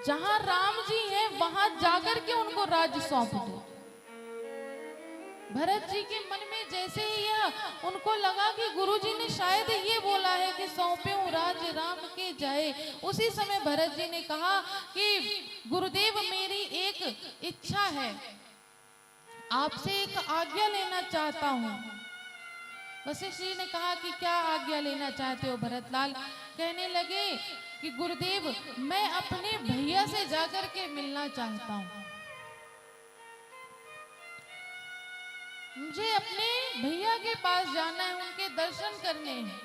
जहां राम जी हैं वहां जाकर के उनको राज्य सौंप दो। भरत जी के मन में जैसे ही यह उनको लगा कि गुरुजी ने शायद ये बोला है कि सौंप्यों राज्य राम के जाए, उसी समय भरत जी ने कहा कि गुरुदेव मेरी एक इच्छा है, आपसे एक आज्ञा लेना चाहता हूँ। वशिष्ठ जी ने कहा कि क्या आज्ञा लेना चाहते हो भरतलाल? कहने लगे कि गुरुदेव मैं अपने भैया से जाकर के मिलना चाहता हूँ, मुझे अपने भैया के पास जाना है, उनके दर्शन करने हैं।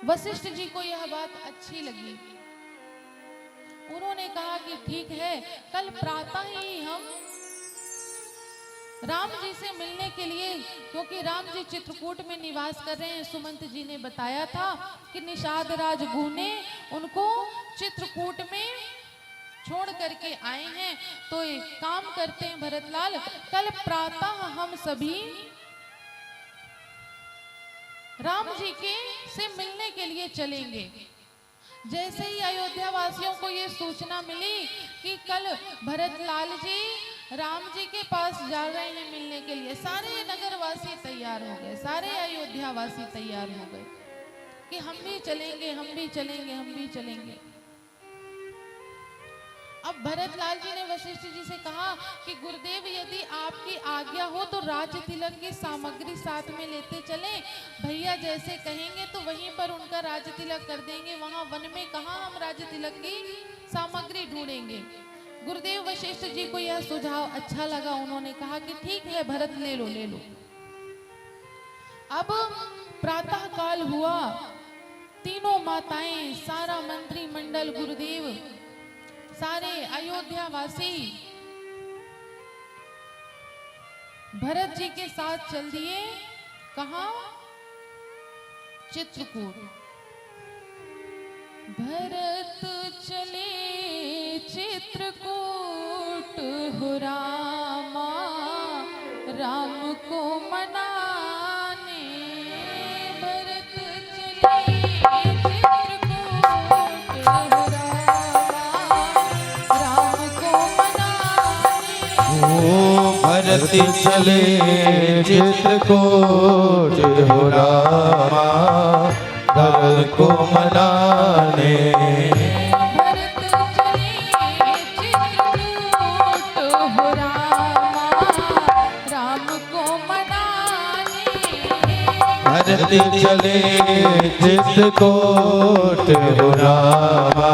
वशिष्ठ जी को यह बात अच्छी लगी। उन्होंने कहा कि ठीक है, कल प्रातः ही हम राम जी से मिलने के लिए, क्योंकि राम जी चित्रकूट में निवास कर रहे हैं। सुमंत जी ने बताया था कि निषाद राज गुह ने उनको चित्रकूट में छोड़ करके आए हैं। तो एक काम करते हैं भरतलाल, कल प्रातः हम सभी राम जी के से मिलने के लिए चलेंगे। जैसे ही अयोध्या वासियों को ये सूचना मिली कि कल भरतलाल जी राम जी के पास जा रहे हैं मिलने के लिए, सारे नगरवासी तैयार हो गए, सारे अयोध्या वासी तैयार हो गए कि हम भी चलेंगे, हम भी चलेंगे, हम भी चलेंगे। अब भरतलाल जी ने वशिष्ठ जी से कहा कि गुरुदेव यदि आपकी आज्ञा हो तो राज तिलक की सामग्री साथ में लेते चलें। भैया जैसे कहेंगे तो वहीं पर उनका राज तिलक कर देंगे, वहां वन में कहाँ हम राज तिलक की सामग्री ढूंढेंगे। गुरुदेव वशिष्ठ जी को यह सुझाव अच्छा लगा। उन्होंने कहा कि ठीक है भरत, ले लो ले लो। अब प्रातः काल हुआ, तीनों माताएं, सारा मंत्रिमंडल, गुरुदेव, सारे अयोध्या वासी भरत जी के साथ चल दिए। कहाँ? चित्रकूट। भरत चले चित्रकूट हो रामा, राम को मनाने। भरत चले चित्रकूट हो भरत चले चित्रकूट हो रामा, राम को मनाने। भरत चले चित्रकूट हो रामा, राम को मनाने। भरत चले चित्रकूट हो रामा,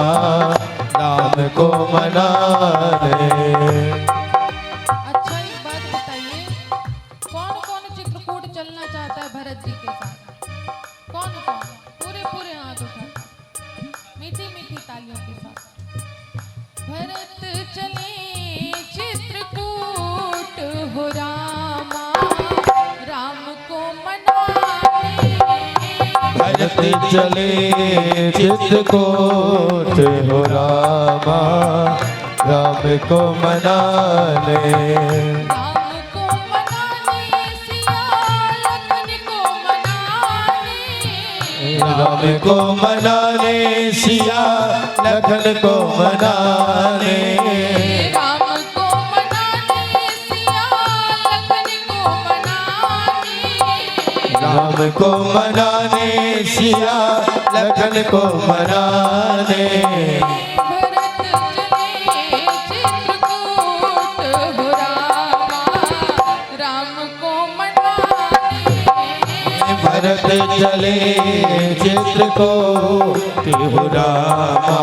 राम को मनाने। भरत जी के साथ कौन कौन? पूरे पूरे हाथ उठा, मीठी मीठी तालियों के साथ। भरत चले चित्रकूट हो रामा, राम को मनाने। भरत चले चित्रकूट हो रामा, राम को मनाने। राम को मनाने, सिया लखन को मनाने। राम को मनाने, सिया लखन को मनाने। राम को मनाने, सिया लखन को मनाने। भरत चले चित्रकूट हो रामा,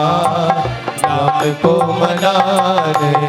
राम को मनाने।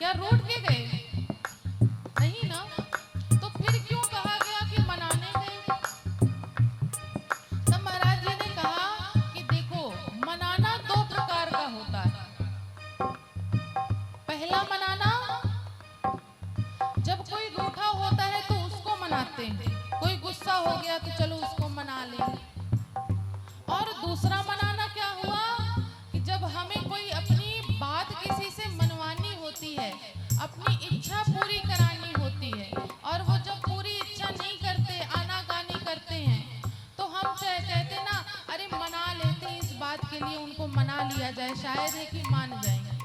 क्या रूठ के गए? नहीं ना, तो फिर क्यों कहा गया कि मनाने गए? तब महाराज जी ने कहा कि देखो, मनाना दो प्रकार का होता है। पहला मनाना, जब कोई रूठा होता है तो उसको मनाते हैं, कोई गुस्सा हो गया तो चलो उसको मना लें। और दूसरा मनाना क्या हुआ कि जब हमें कोई अपनी बात किसी से मनवानी होती है, अपनी इच्छा पूरी करानी होती है, और वो जब पूरी इच्छा नहीं करते, आनाकानी करते हैं, तो हम कहते ना, अरे मना लेते हैं, इस बात के लिए उनको मना लिया जाए, शायद है कि मान जाएंगे।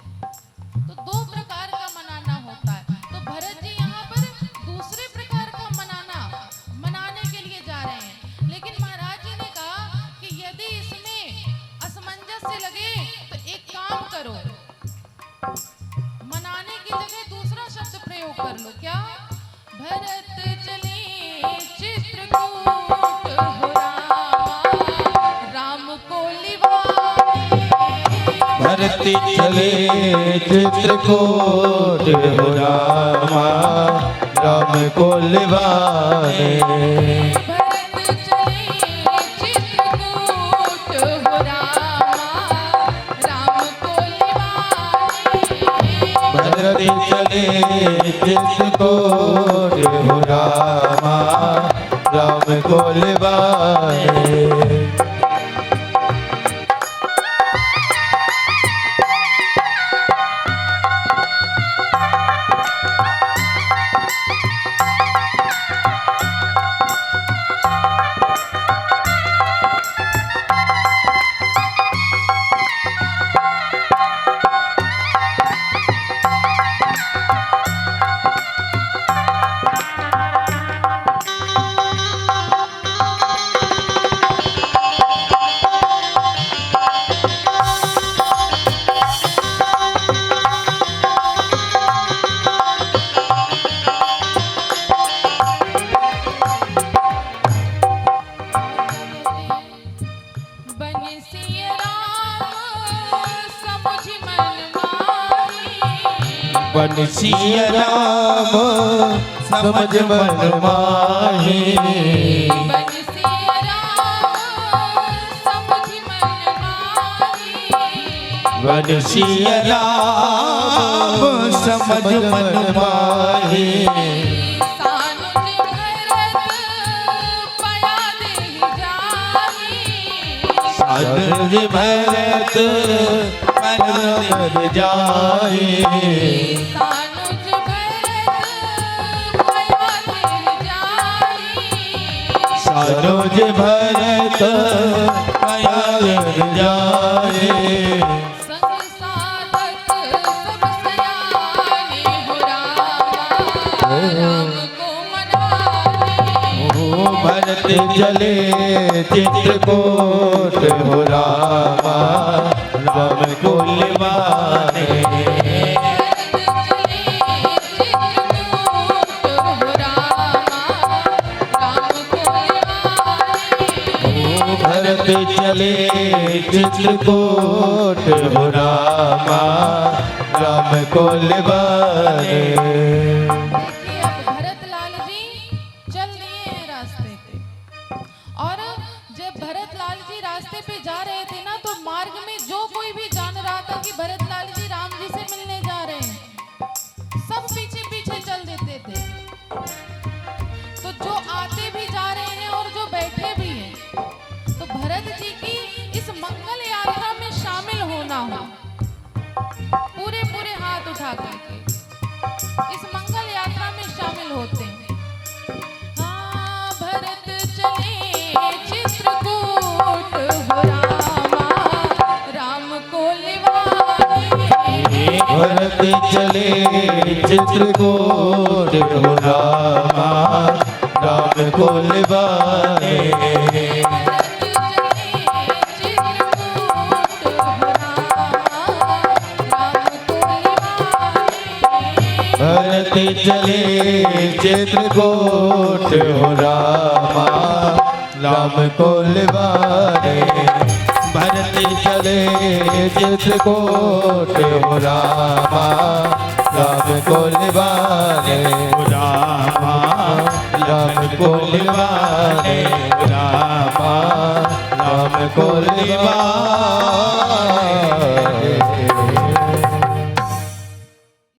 तो दो प्रकार का मनाना होता है। तो भरत जी यहाँ पर दूसरे प्रकार का मनाने के लिए जा रहे हैं। लेकिन महाराज जी ने कहा कि यदि इसमें असमंजस लगे तो एक काम करो, मनाने की जगह दूसरा शब्द प्रयोग कर लो। क्या? भरत चले चित्रकूट हो राम को लिवाए। भरत चले चित्रकूट हो रामा राम को लिवाए। भरत चले चित्रकूट हो राम को लिवाए। भरत चले चित्रकूट हो रामा राम को लिवाए। बंसिया राम समझ मन माही। बंसिया राम समझ मन माही। बंसिया राम समझ मन माही। सानुज भरत पया देहि जाहि। सानुज भरत पया देहि जाहि। सानुज भरत पया देहि जाहि। सानुज भरत पया देहि जाहि। संग साधक सब सयाने हो राम को मनाने। ओ भरत चले चित्रकूट हो रामा राम को लिवाए। भरत चले चित्रकूट हो रामा राम को लिवाए। देखिए, अब भरत लाल जी चल दिए हैं रास्ते पे, और जब भरत लाल जी रास्ते पे जा रहे थे ना, तो मार्ग में जो कोई भी जान रहा था कि भरत लाल जी राम जी से मिलने जा रहे हैं, सब पीछे पीछे चल देते थे। तो जो आते भी जा रहे हैं और जो बैठे भी हैं, तो भरत जी की इस मंगल यात्रा में शामिल होना हो, पूरे पूरे हाथ उठा करके इस मंगल यात्रा में शामिल होते हैं। हाँ, भरत चले चित्रकूट हो रामा राम को लिवाए। भरत चले चित्रकूट हो रामा राम को लिवाए। भरत चले चित्रकूट हो रामा राम को लिवाए। भरत चले चित्रकूट हो रामा राम को निभाए।